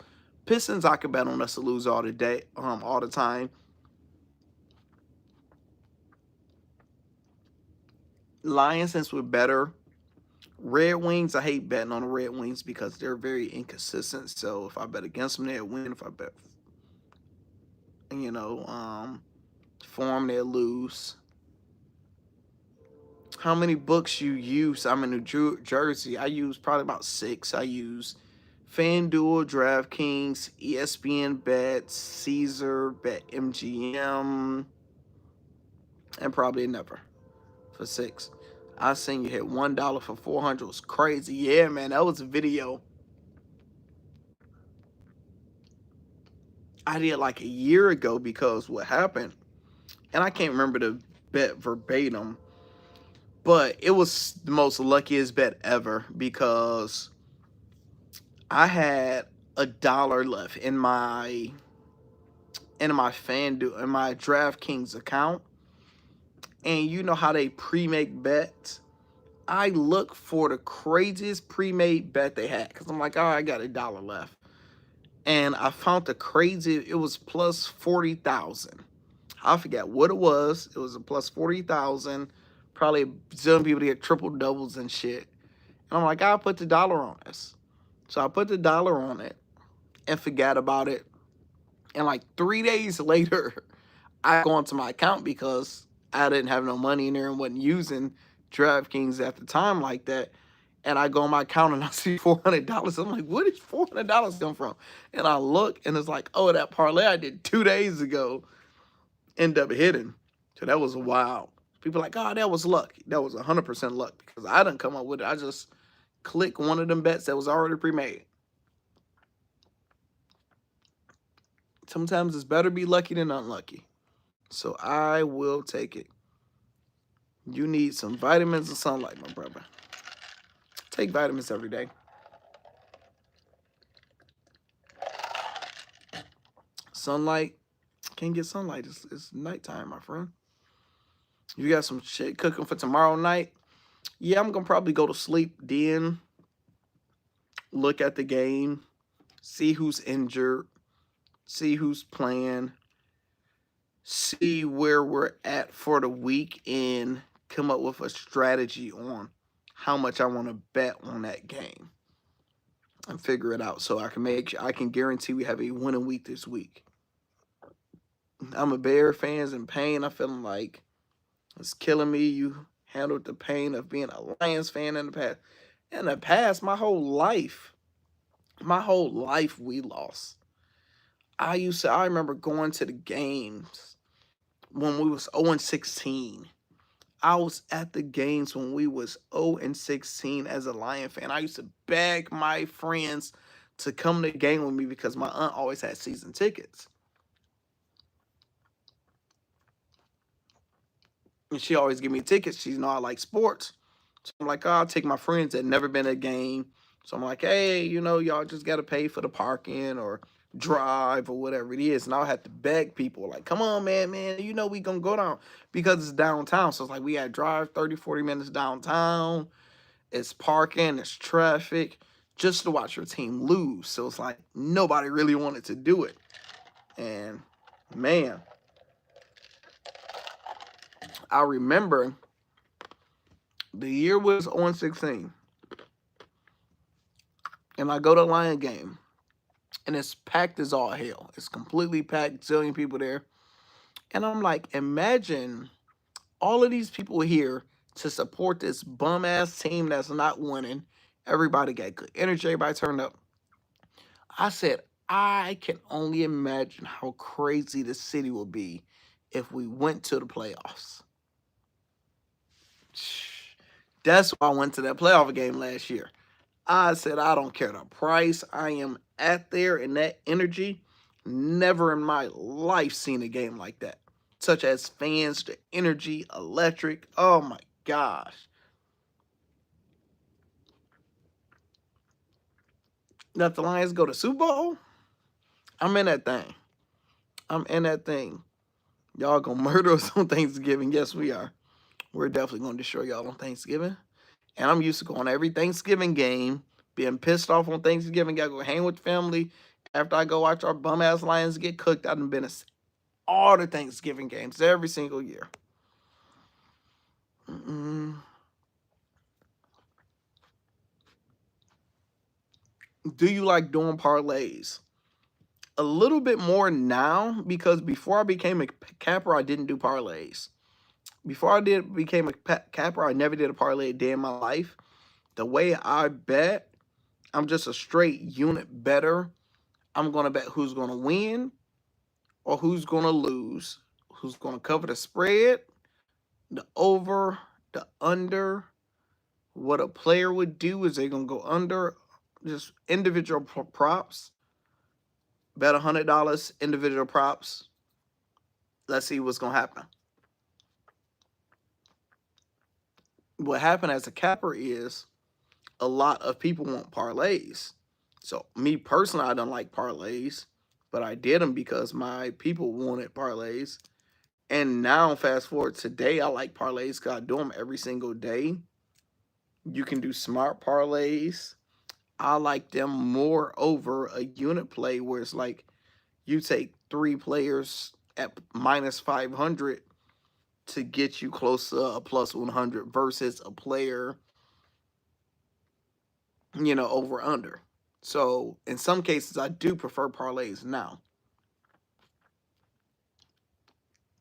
Pistons, I can bet on us to lose all the time. Lions, since we're better. Red Wings, I hate betting on the Red Wings because they're very inconsistent. So if I bet against them, they'll win. If I bet you know, form they lose. How many books you use? I'm in New Jersey. I use probably about 6. I use FanDuel, DraftKings, ESPN Bets, Caesar, BetMGM, and probably Never for 6. I seen you hit $1 for 400. It was crazy. Yeah, man, that was a video I did like a year ago because what happened, and I can't remember the bet verbatim, but it was the most luckiest bet ever because I had $1 left in my FanDuel in my DraftKings account, and you know how they pre-make bets. I look for the craziest pre-made bet they had because I'm like, oh, I got $1 left, and I found the crazy. It was plus 40,000. I forget what it was. It was a plus 40,000. Probably a zillion people to get triple doubles and shit. And I'm like, I'll put $1 on this. So I put $1 on it and forgot about it. And like 3 days later, I go onto my account because I didn't have no money in there and wasn't using DraftKings at the time like that. And I go on my account and I see $400. I'm like, where did $400 come from? And I look and it's like, oh, that parlay I did 2 days ago ended up hitting. So that was wild. People are like, oh, that was luck. That was 100% luck because I didn't come up with it. I just clicked one of them bets that was already pre-made. Sometimes it's better be lucky than unlucky. So I will take it. You need some vitamins and sunlight, my brother. Take vitamins every day. Sunlight. Can't get sunlight. It's nighttime, my friend. You got some shit cooking for tomorrow night? Yeah, I'm going to probably go to sleep, then look at the game, see who's injured, see who's playing, see where we're at for the week, and come up with a strategy on how much I want to bet on that game and figure it out so I can guarantee we have a winning week this week. I'm a Bear fan's in pain. I feeling like it's killing me. You handled the pain of being a Lions fan in the past. In the past, my whole life we lost. I remember going to the games when we was 0-16. I was at the games when we was 0-16 as a Lion fan. I used to beg my friends to come to the game with me because my aunt always had season tickets. And she always give me tickets. She know I like sports. So I'm like, oh, I'll take my friends that never been to a game. So I'm like, hey, y'all just got to pay for the parking or drive or whatever it is. And I'll have to beg people like, come on, man, we going to go down because it's downtown. So it's like we got to drive 30, 40 minutes downtown. It's parking, it's traffic just to watch your team lose. So it's like nobody really wanted to do it. And man, I remember the year was 0-16. And I go to Lion game. And it's packed as all hell. It's completely packed, zillion people there. And I'm like, imagine all of these people here to support this bum-ass team that's not winning. Everybody got good energy. Everybody turned up. I said, I can only imagine how crazy the city would be if we went to the playoffs. That's why I went to that playoff game last year. I said, I don't care the price. I am at there in that energy. Never in my life seen a game like that. Such as fans, the energy, electric. Oh my gosh. Let the Lions go to Super Bowl? I'm in that thing. Y'all gonna murder us on Thanksgiving. Yes, we are. We're definitely gonna destroy y'all on Thanksgiving. And I'm used to going to every Thanksgiving game, being pissed off on Thanksgiving. Gotta go hang with family. After I go watch our bum-ass Lions get cooked, I've been to all the Thanksgiving games every single year. Do you like doing parlays? a little bit more now because before I became a capper, I didn't do parlays. Before I became a capper, I never did a parlay a day in my life. The way I bet, I'm just a straight unit better. I'm going to bet who's going to win or who's going to lose, who's going to cover the spread, the over, the under. What a player would do is they're going to go under, just individual props. Bet $100 individual props. Let's see what's going to happen. What happened as a capper is a lot of people want parlays. So me personally, I don't like parlays, but I did them because my people wanted parlays. And now, fast forward today, I like parlays because I do them every single day. You can do smart parlays. I like them more over a unit play where it's like you take 3 players at minus 500 to get you close to a plus 100 versus a player, over under. So in some cases, I do prefer parlays now.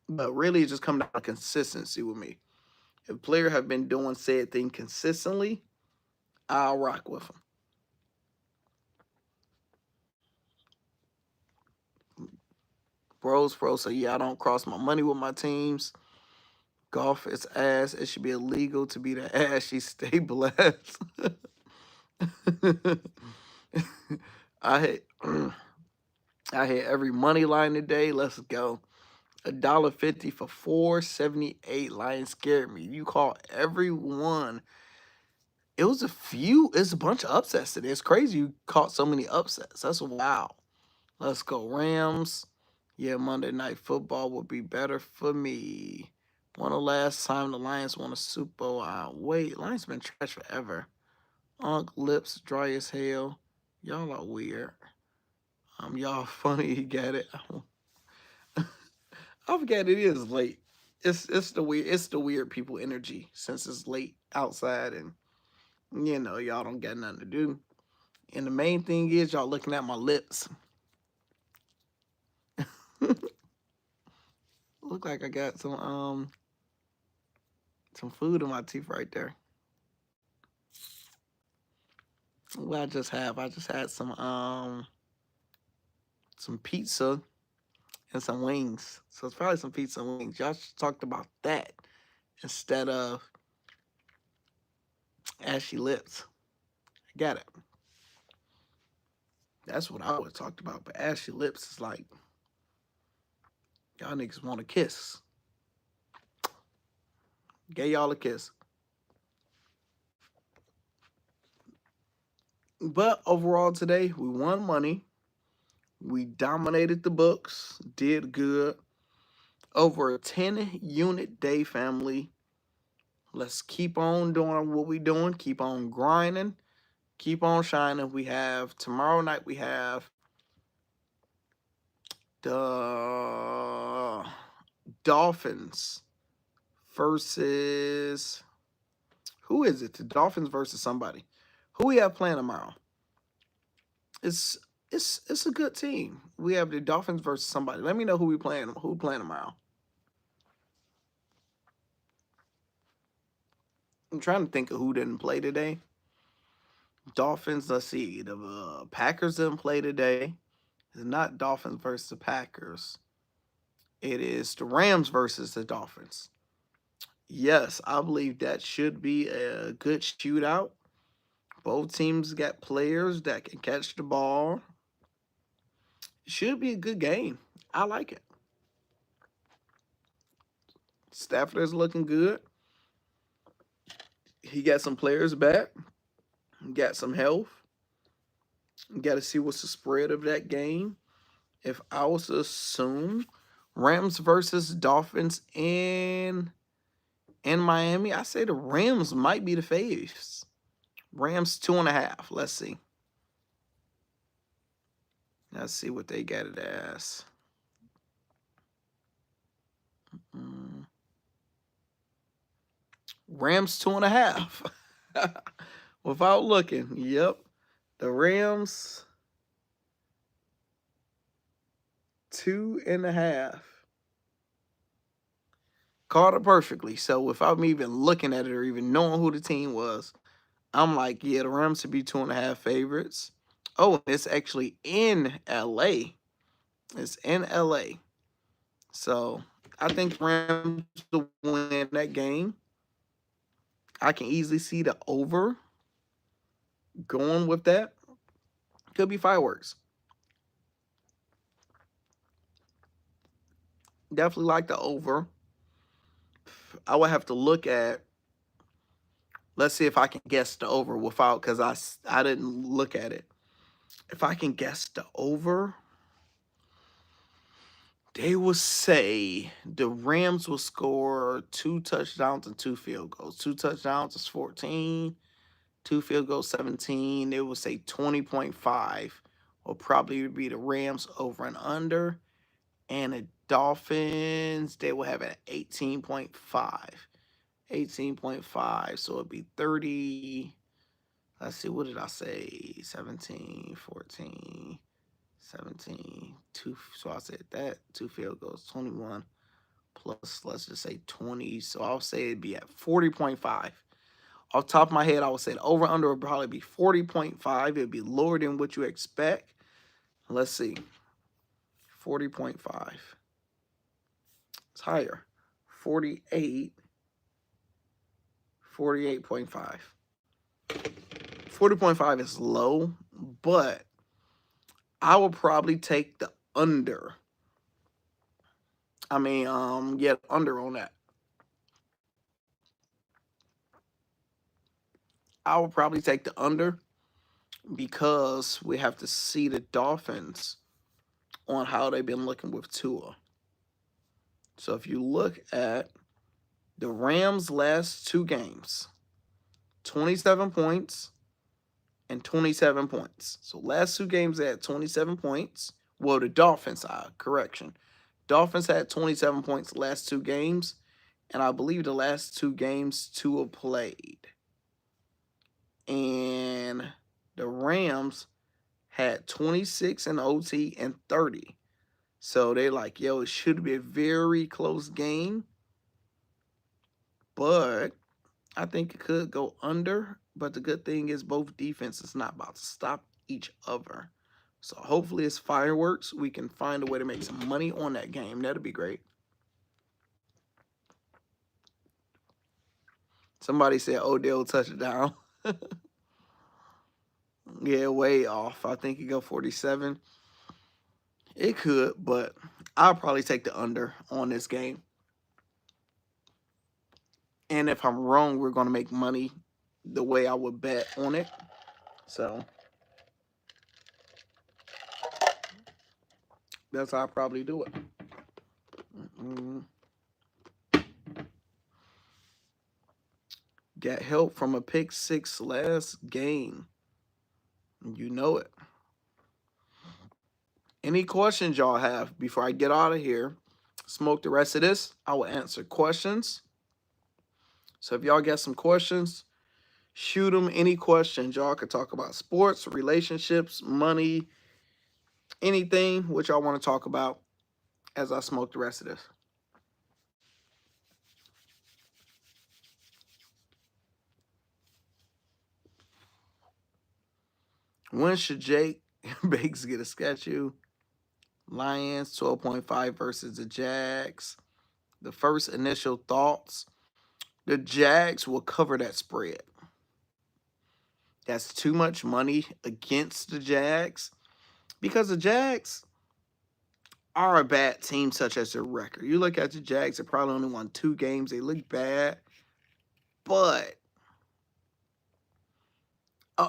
But really, it just comes down to consistency with me. If players have been doing said thing consistently, I'll rock with them. Bros Pro say, yeah, I don't cross my money with my teams. Golf is ass. It should be illegal to be the ashy. Stay blessed. I hit every money line today. Let's go. $1.50 for 478. Lions scared me. You call everyone. It's a bunch of upsets today. It's crazy you caught so many upsets. That's wow. Let's go Rams. Yeah, Monday Night Football would be better for me. When the last time the Lions won a Super Bowl? Wait, Lions been trash forever. Unk lips dry as hell. Y'all are weird. Y'all funny. You get it. I forget it is late. It's the weird people energy since it's late outside and y'all don't got nothing to do. And the main thing is y'all looking at my lips. Look like I got some food in my teeth right there. What I just had some pizza and some wings. So it's probably some pizza and wings. Y'all just talked about that instead of ashy lips. I got it. That's what I would have talked about. But ashy lips is like, y'all niggas want a kiss. Gave y'all a kiss. But overall today, we won money. We dominated the books. Did good. Over a 10-unit day, family. Let's keep on doing what we doing. Keep on grinding. Keep on shining. We have tomorrow night. We have the Dolphins versus who is it? The Dolphins versus somebody. Who we have playing tomorrow? It's a good team. We have the Dolphins versus somebody. Let me know who playing tomorrow. I'm trying to think of who didn't play today. Dolphins, let's see. The Packers didn't play today. It's not Dolphins versus the Packers. It is the Rams versus the Dolphins. Yes, I believe that should be a good shootout. Both teams got players that can catch the ball. It should be a good game. I like it. Stafford is looking good. He got some players back. Got some health. Got to see what's the spread of that game. If I was to assume Rams versus Dolphins in Miami, I say the Rams might be the faves. Rams 2.5. Let's see. Let's see what they got it as. Rams 2.5. Without looking. Yep. The Rams 2.5. Called it perfectly. So without me even looking at it or even knowing who the team was, I'm like, yeah, the Rams should be 2.5 favorites. Oh, it's actually in LA. It's in LA. So I think the Rams will win that game. I can easily see the over going with that. Could be fireworks. Definitely like the over. I would have to look at. Let's see if I can guess the over without, because I didn't look at it. If I can guess the over, they will say the Rams will score 2 touchdowns and 2 field goals. 2 touchdowns is 14. 2 field goals, 17. They will say 20.5 will probably be the Rams over and under. And the Dolphins, they will have it at 18.5. 18.5. So it'd be 30. Let's see, what did I say? 17, 14, 17, 2. So I said that. 2 field goals, 21 plus, let's just say 20. So I'll say it'd be at 40.5. Off the top of my head, I would say the over-under would probably be 40.5. It'd be lower than what you expect. Let's see. 40.5. It's higher. 48. 48.5. 40.5 is low, but I would probably take the under. Yeah, under on that. I would probably take the under because we have to see the Dolphins on how they've been looking with Tua. So if you look at the Rams' last 2 games, 27 points and 27 points. So last 2 games they had 27 points. Well, the Dolphins side, correction. Dolphins had 27 points last 2 games, and I believe the last 2 games Tua played. And the Rams had 26 in OT and 30. So they're like, yo, it should be a very close game. But I think it could go under. But the good thing is both defenses not about to stop each other. So hopefully it's fireworks. We can find a way to make some money on that game. That'd be great. Somebody said Odell touchdown. Yeah, way off. I think he go 47. It could, but I'll probably take the under on this game. And if I'm wrong, we're going to make money the way I would bet on it. So that's how I probably do it. Got help from a pick 6 last game. You know it. Any questions y'all have before I get out of here? Smoke the rest of this. I will answer questions. So if y'all got some questions, shoot them. Any questions. Y'all could talk about sports, relationships, money, anything which y'all want to talk about as I smoke the rest of this. When should Jake Bakes get a statue? Lions 12.5 versus the Jags. The first initial thoughts. The Jags will cover that spread. That's too much money against the Jags because the Jags are a bad team such as their record. You look at the Jags, they probably only won 2 games. They look bad. But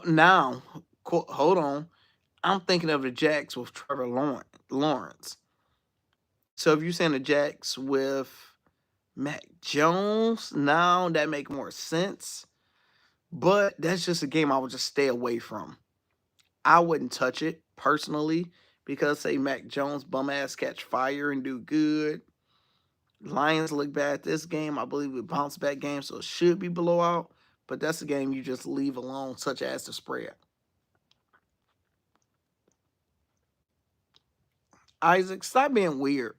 now, hold on. I'm thinking of the Jags with Trevor Lawrence. So if you're saying the Jags with Mac Jones, now that make more sense. But that's just a game I would just stay away from. I wouldn't touch it personally because, say, Mac Jones bum ass catch fire and do good. Lions look bad this game. I believe we bounce back game, so it should be blowout. But that's a game you just leave alone, such as the spread. Isaac, stop being weird.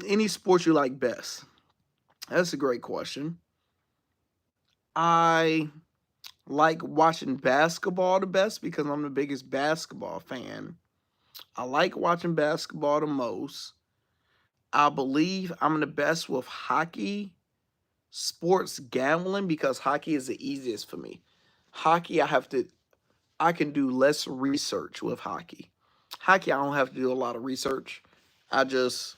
Any sport you like best? That's a great question. I like watching basketball the best because I'm the biggest basketball fan. I like watching basketball the most. I believe I'm the best with hockey, sports gambling, because hockey is the easiest for me. Hockey, I can do less research with hockey. Hockey, I don't have to do a lot of research. I just,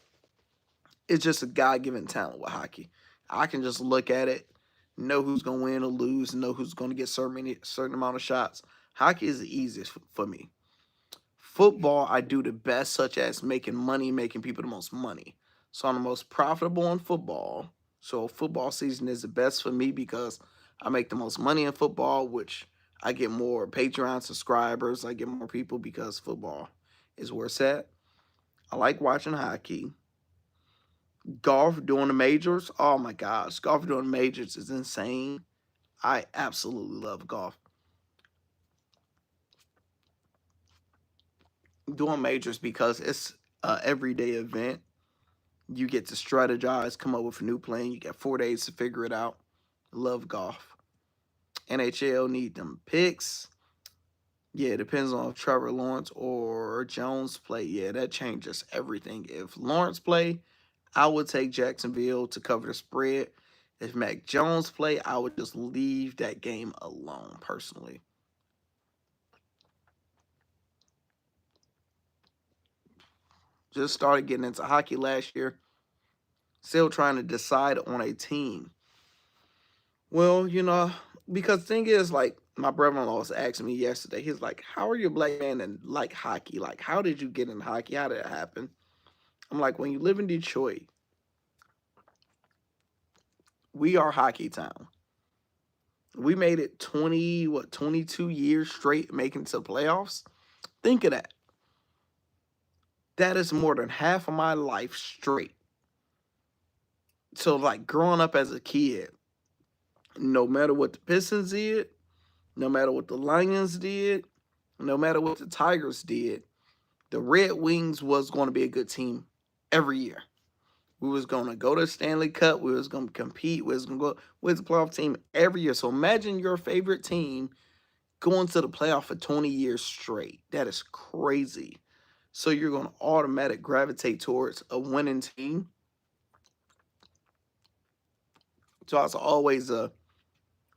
it's just a God given talent with hockey. I can just look at it, know who's going to win or lose, know who's going to get certain amount of shots. Hockey is the easiest for me. Football, I do the best, such as making money, making people the most money. So I'm the most profitable in football. So football season is the best for me because I make the most money in football, which I get more Patreon subscribers. I get more people because football is where it's at. I like watching hockey. Golf doing the majors. Oh my gosh, golf doing the majors is insane. I absolutely love golf. Doing majors because it's an everyday event. You get to strategize, come up with a new plan. You got 4 days to figure it out. Love golf. NHL need them picks. Yeah, it depends on if Trevor Lawrence or Jones play. Yeah, that changes everything. If Lawrence play, I would take Jacksonville to cover the spread. If Mac Jones play, I would just leave that game alone, personally. Just started getting into hockey last year. Still trying to decide on a team. Well, because the thing is, like, my brother-in-law was asking me yesterday, he's like, how are you a black man and like hockey? Like, how did you get in hockey? How did it happen? I'm like, when you live in Detroit, we are hockey town. We made it 22 years straight making to the playoffs. Think of that. That is more than half of my life straight. So, like, growing up as a kid, no matter what the Pistons did, no matter what the Lions did, no matter what the Tigers did, the Red Wings was going to be a good team every year. We was going to go to the Stanley Cup. We was going to compete. We was going to go with the playoff team every year. So imagine your favorite team going to the playoff for 20 years straight. That is crazy. So you're going to automatically gravitate towards a winning team. So I was always a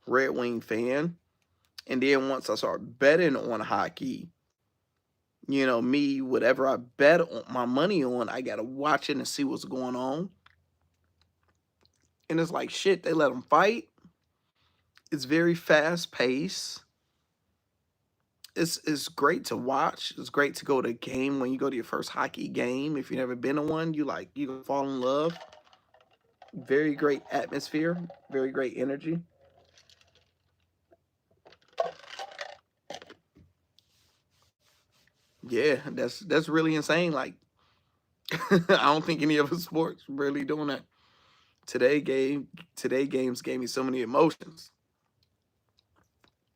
Red Wing fan. And then once I started betting on hockey, me, whatever I bet on my money on, I got to watch it and see what's going on. And it's like, shit, they let them fight. It's very fast paced. It's great to watch. It's great to go to a game. When you go to your first hockey game, if you've never been to one, you gonna fall in love. Very great atmosphere, very great energy. Yeah, that's really insane. Like, I don't think any other sports really doing that. Today games gave me so many emotions.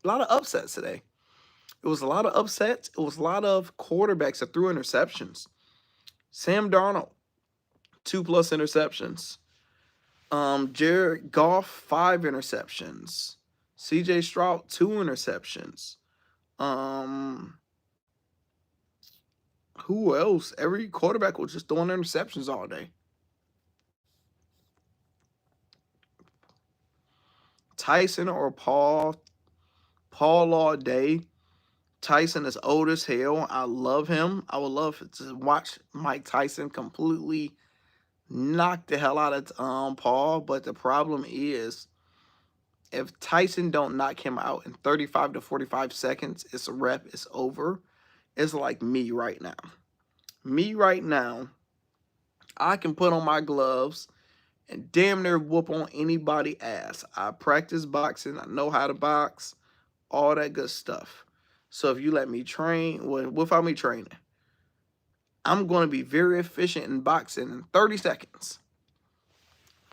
A lot of upsets today. It was a lot of upsets. It was a lot of quarterbacks that threw interceptions. Sam Darnold, 2+ interceptions. Jared Goff, 5 interceptions. CJ Stroud, 2 interceptions. Who else? Every quarterback was just throwing interceptions all day. Tyson or Paul all day. Tyson is old as hell. I love him. I would love to watch Mike Tyson completely knock the hell out of Paul. But the problem is, if Tyson don't knock him out in 35 to 45 seconds, it's a wrap. It's over. It's like me right now. Me right now, I can put on my gloves and damn near whoop on anybody ass. I practice boxing. I know how to box. All that good stuff. So if you let me train, without me training, I'm going to be very efficient in boxing in 30 seconds.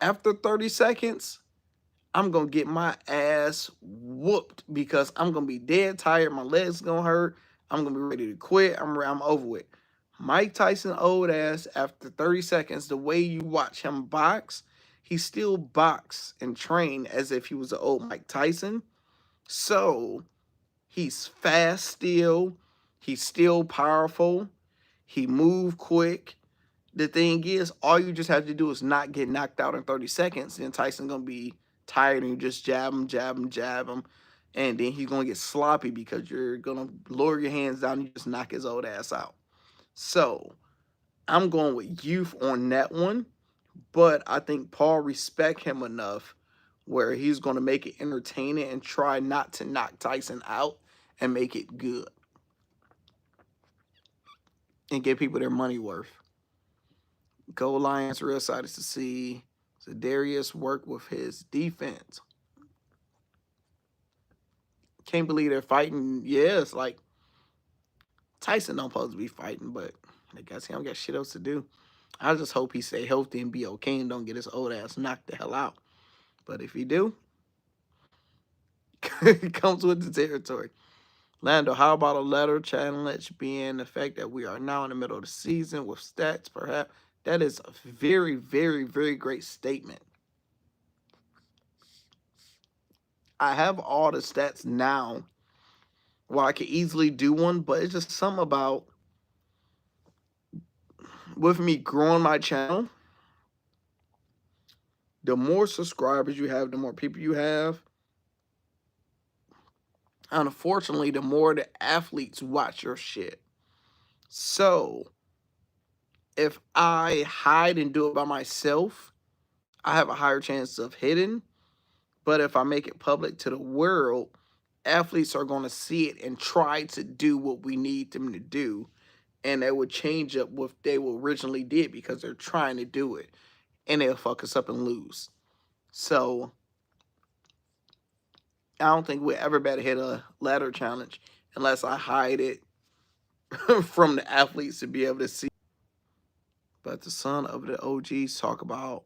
After 30 seconds, I'm going to get my ass whooped because I'm going to be dead tired. My legs going to hurt. I'm going to be ready to quit. I'm over with. Mike Tyson, old ass, after 30 seconds, the way you watch him box, he still box and train as if he was an old Mike Tyson. So he's fast still. He's still powerful. He move quick. The thing is, all you just have to do is not get knocked out in 30 seconds. And Tyson's going to be tired and you just jab him, jab him, jab him. And then he's going to get sloppy because you're going to lower your hands down and you just knock his old ass out. So I'm going with youth on that one. But I think Paul respect him enough where he's going to make it entertaining and try not to knock Tyson out and make it good. And give people their money worth. Go Lions, real excited to see Zadarius work with his defense. Can't believe they're fighting. Yeah, it's like Tyson don't supposed to be fighting, but I guess he don't got shit else to do. I just hope he stay healthy and be okay and don't get his old ass knocked the hell out. But if he do, it comes with the territory. Lando, how about a letter challenge being the fact that we are now in the middle of the season with stats, perhaps? That is a very, very, very great statement. I have all the stats now where I could easily do one, but it's just something about with me growing my channel, the more subscribers you have, the more people you have. Unfortunately, the more the athletes watch your shit. So if I hide and do it by myself, I have a higher chance of hitting. But if I make it public to the world, athletes are going to see it and try to do what we need them to do. And they would change up what they originally did because they're trying to do it. And they'll fuck us up and lose. So I don't think we'll ever better hit a ladder challenge unless I hide it from the athletes to be able to see. But the son of the OGs talk about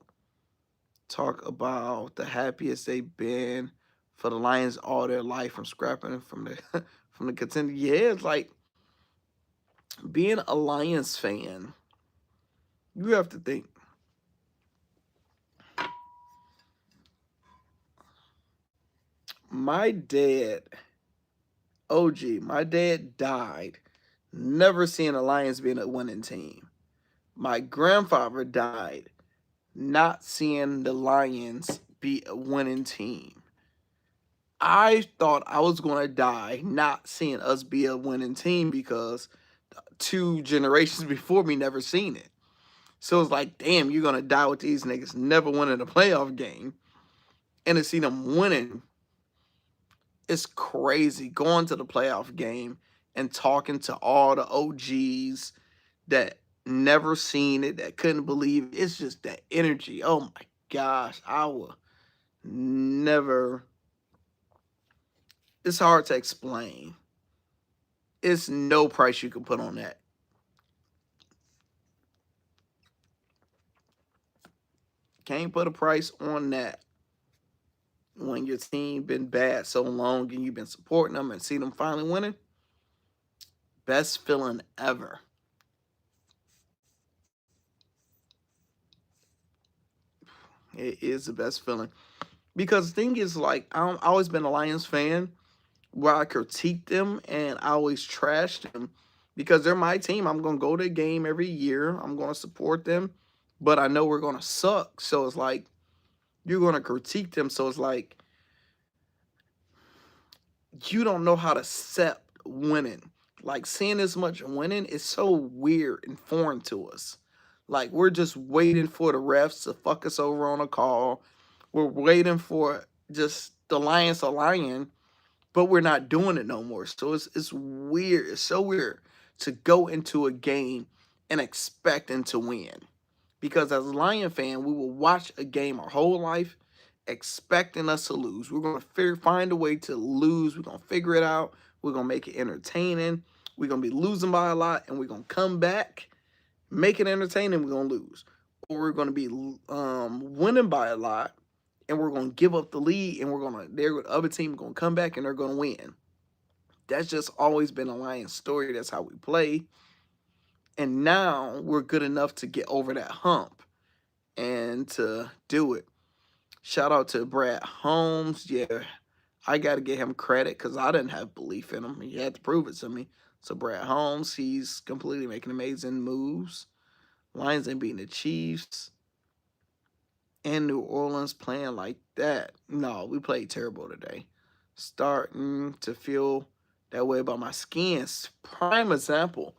the happiest they've been for the Lions all their life from scrapping from the contender. Yeah, it's like being a Lions fan, you have to think. My dad, my dad died never seeing the Lions being a winning team. My grandfather died not seeing the Lions be a winning team. I thought I was going to die not seeing us be a winning team because 2 generations before me never seen it. So it's like, damn, you're going to die with these niggas never winning a playoff game. And to see them winning, it's crazy. Going to the playoff game and talking to all the OGs that never seen it, that couldn't believe it. It's just that energy. Oh my gosh, I will never. It's hard to explain. It's no price you can put on that. Can't put a price on that when your team been bad so long and you've been supporting them and see them finally winning. Best feeling ever. It is the best feeling. Because the thing is, like, I've always been a Lions fan where I critique them and I always trash them because they're my team. I'm going to go to a game every year. I'm going to support them, but I know we're going to suck. So it's like, you're going to critique them. So it's like, you don't know how to accept winning. Like, seeing this much winning is so weird and foreign to us. Like, we're just waiting for the refs to fuck us over on a call. We're waiting for just the Lions to lion, but we're not doing it no more. So it's weird. It's so weird to go into a game and expecting to win. Because as a Lion fan, we will watch a game our whole life expecting us to lose. We're going to find a way to lose. We're going to figure it out. We're going to make it entertaining. We're going to be losing by a lot, and we're going to come back, make it entertaining, we're going to lose. Or we're going to be winning by a lot, and we're going to give up the lead, and the other team is going to come back, and they're going to win. that's just always been a Lions story. That's how we play. And now we're good enough to get over that hump and to do it. Shout out to Brad Holmes. Yeah, I got to give him credit because I didn't have belief in him. He had to prove it to me. So Brad Holmes, he's completely making amazing moves. Lions ain't beating the Chiefs. And New Orleans playing like that. No, we played terrible today. Starting to feel that way about my skins. Prime example.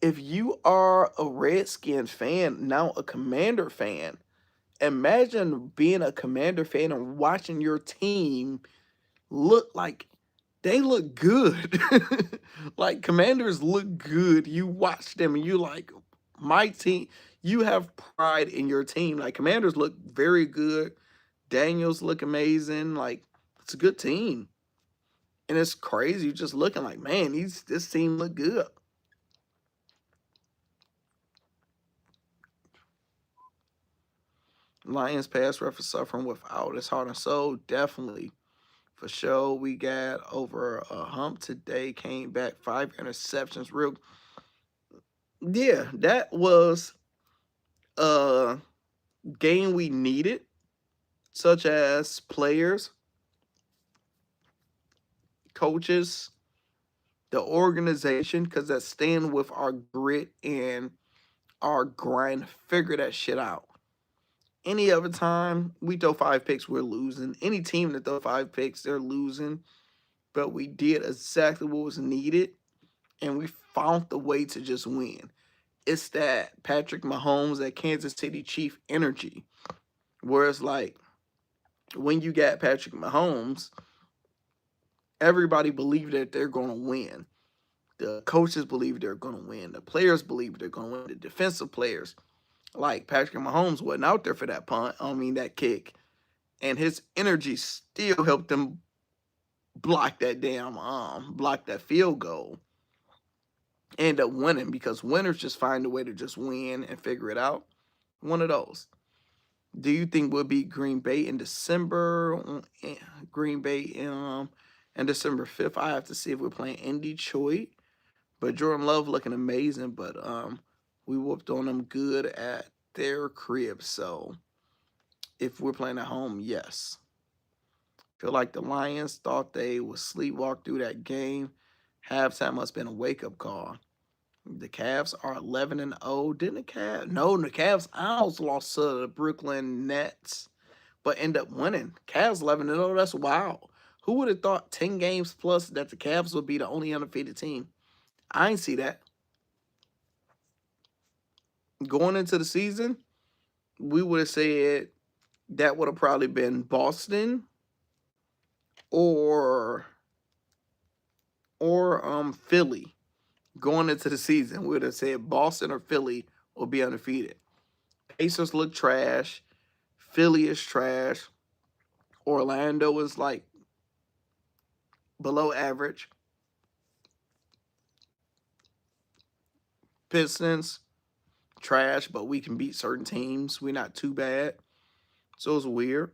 If you are a Redskin fan, now a Commander fan, imagine being a Commander fan and watching your team look like they look good. Like Commanders look good. You watch them and you like, my team, you have pride in your team. Like Commanders look very good. Daniels look amazing. Like it's a good team. And it's crazy. You're just looking like, man, this team look good. Lions pass rush is suffering without its heart and soul. Definitely. For sure. We got over a hump today. Came back 5 interceptions. Real. Yeah, that was a game we needed, such as players, coaches, the organization, because that's staying with our grit and our grind. Figure that shit out. Any other time we throw 5 picks, we're losing. Any team that throw 5 picks, they're losing. But we did exactly what was needed, and we found the way to just win. It's that Patrick Mahomes, that Kansas City Chief energy, where it's like when you got Patrick Mahomes, everybody believe that they're going to win. The coaches believe they're going to win. The players believe they're going to win. The defensive players, like Patrick Mahomes, wasn't out there for that punt. That kick, and his energy still helped them block that field goal. End up winning because winners just find a way to just win and figure it out. One of those. Do you think we'll beat Green Bay in December? Green Bay in December 5th. I have to see if we're playing in Detroit. But Jordan Love looking amazing. But we whooped on them good at their crib. So if we're playing at home, yes. Feel like the Lions thought they would sleepwalk through that game. Halftime must have been a wake-up call. The Cavs are 11-0. Didn't the Cavs? No, the Cavs almost lost to the Brooklyn Nets, but end up winning. Cavs 11-0. That's wild. Who would have thought 10 games plus that the Cavs would be the only undefeated team? I ain't see that. Going into the season, we would have said that would have probably been Boston or Philly. Going into the season, we would have said Boston or Philly will be undefeated. Pacers look trash. Philly is trash. Orlando is like below average. Pistons, trash, but we can beat certain teams. We're not too bad. So it's weird.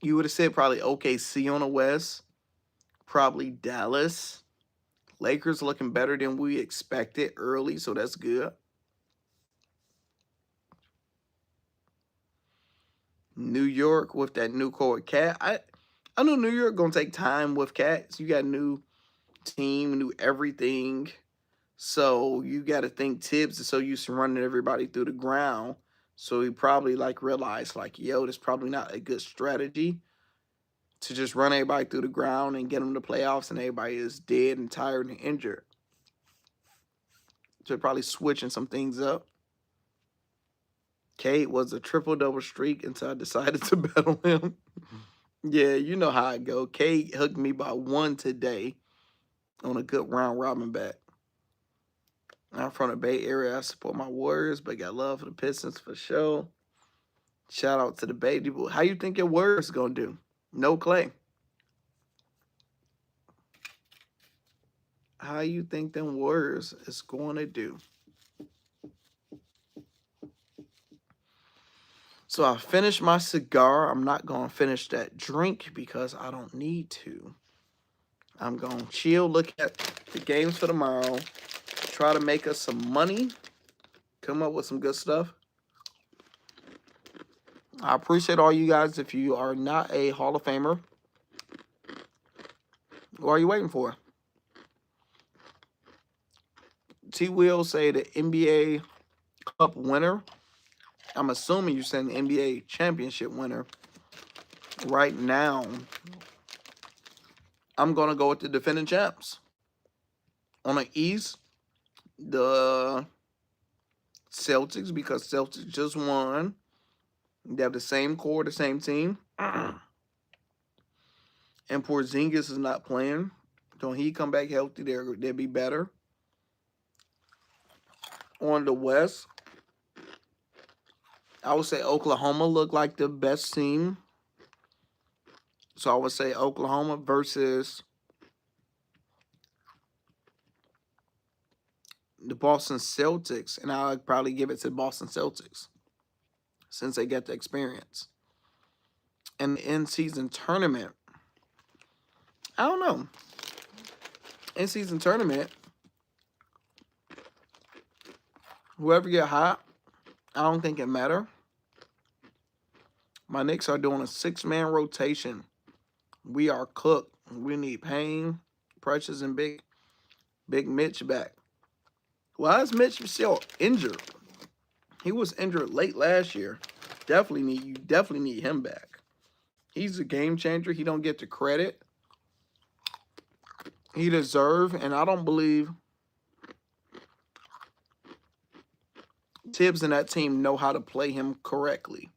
You would have said probably OKC on the West. Probably Dallas. Lakers looking better than we expected early, so that's good. New York with that new core Cat. I know New York gonna take time with Cats. You got a new team, new everything. So you got to think Tibbs is so used to running everybody through the ground. So he probably realized yo, this probably not a good strategy to just run everybody through the ground and get them to playoffs and everybody is dead and tired and injured. So probably switching some things up. Kate was a triple-double streak until I decided to bet on him. Yeah, you know how I go. Kate hooked me by 1 today on a good round robin bet. I'm from the Bay Area. I support my Warriors, but got love for the Pistons for sure. Shout out to the Bay people. How you think your Warriors gonna do? No Clay. How you think them Warriors is going to do? So I finished my cigar. I'm not going to finish that drink because I don't need to. I'm going to chill, look at the games for tomorrow, try to make us some money, come up with some good stuff. I appreciate all you guys. If you are not a Hall of Famer, what are you waiting for? T. Will say the NBA Cup winner. I'm assuming you're saying the NBA championship winner. Right now, I'm going to go with the defending champs. On the East, the Celtics, because Celtics just won. They have the same core, the same team. And Porzingis is not playing. So when he come back healthy, they'll be better. On the West, I would say Oklahoma looked like the best team. So I would say Oklahoma versus the Boston Celtics. And I would probably give it to the Boston Celtics since they get the experience. And the in-season tournament, I don't know. In-season tournament, whoever get hot, I don't think it matter. My Knicks are doing a 6-man rotation. We are cooked. We need Payne, Precious, and Big Mitch back. Why is Mitch still injured? He was injured late last year. You definitely need him back. He's a game changer. He don't get the credit he deserves, and I don't believe Tibbs and that team know how to play him correctly.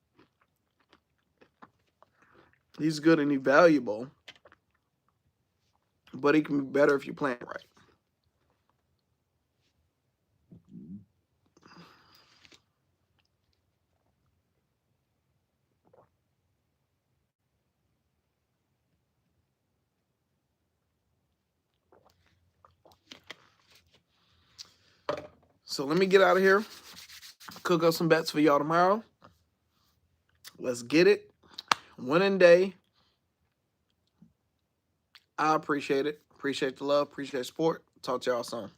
He's good and he's valuable, but he can be better if you play it right. So let me get out of here. Cook up some bets for y'all tomorrow. Let's get it. Winning day. I appreciate it. Appreciate the love. Appreciate the support. Talk to y'all soon.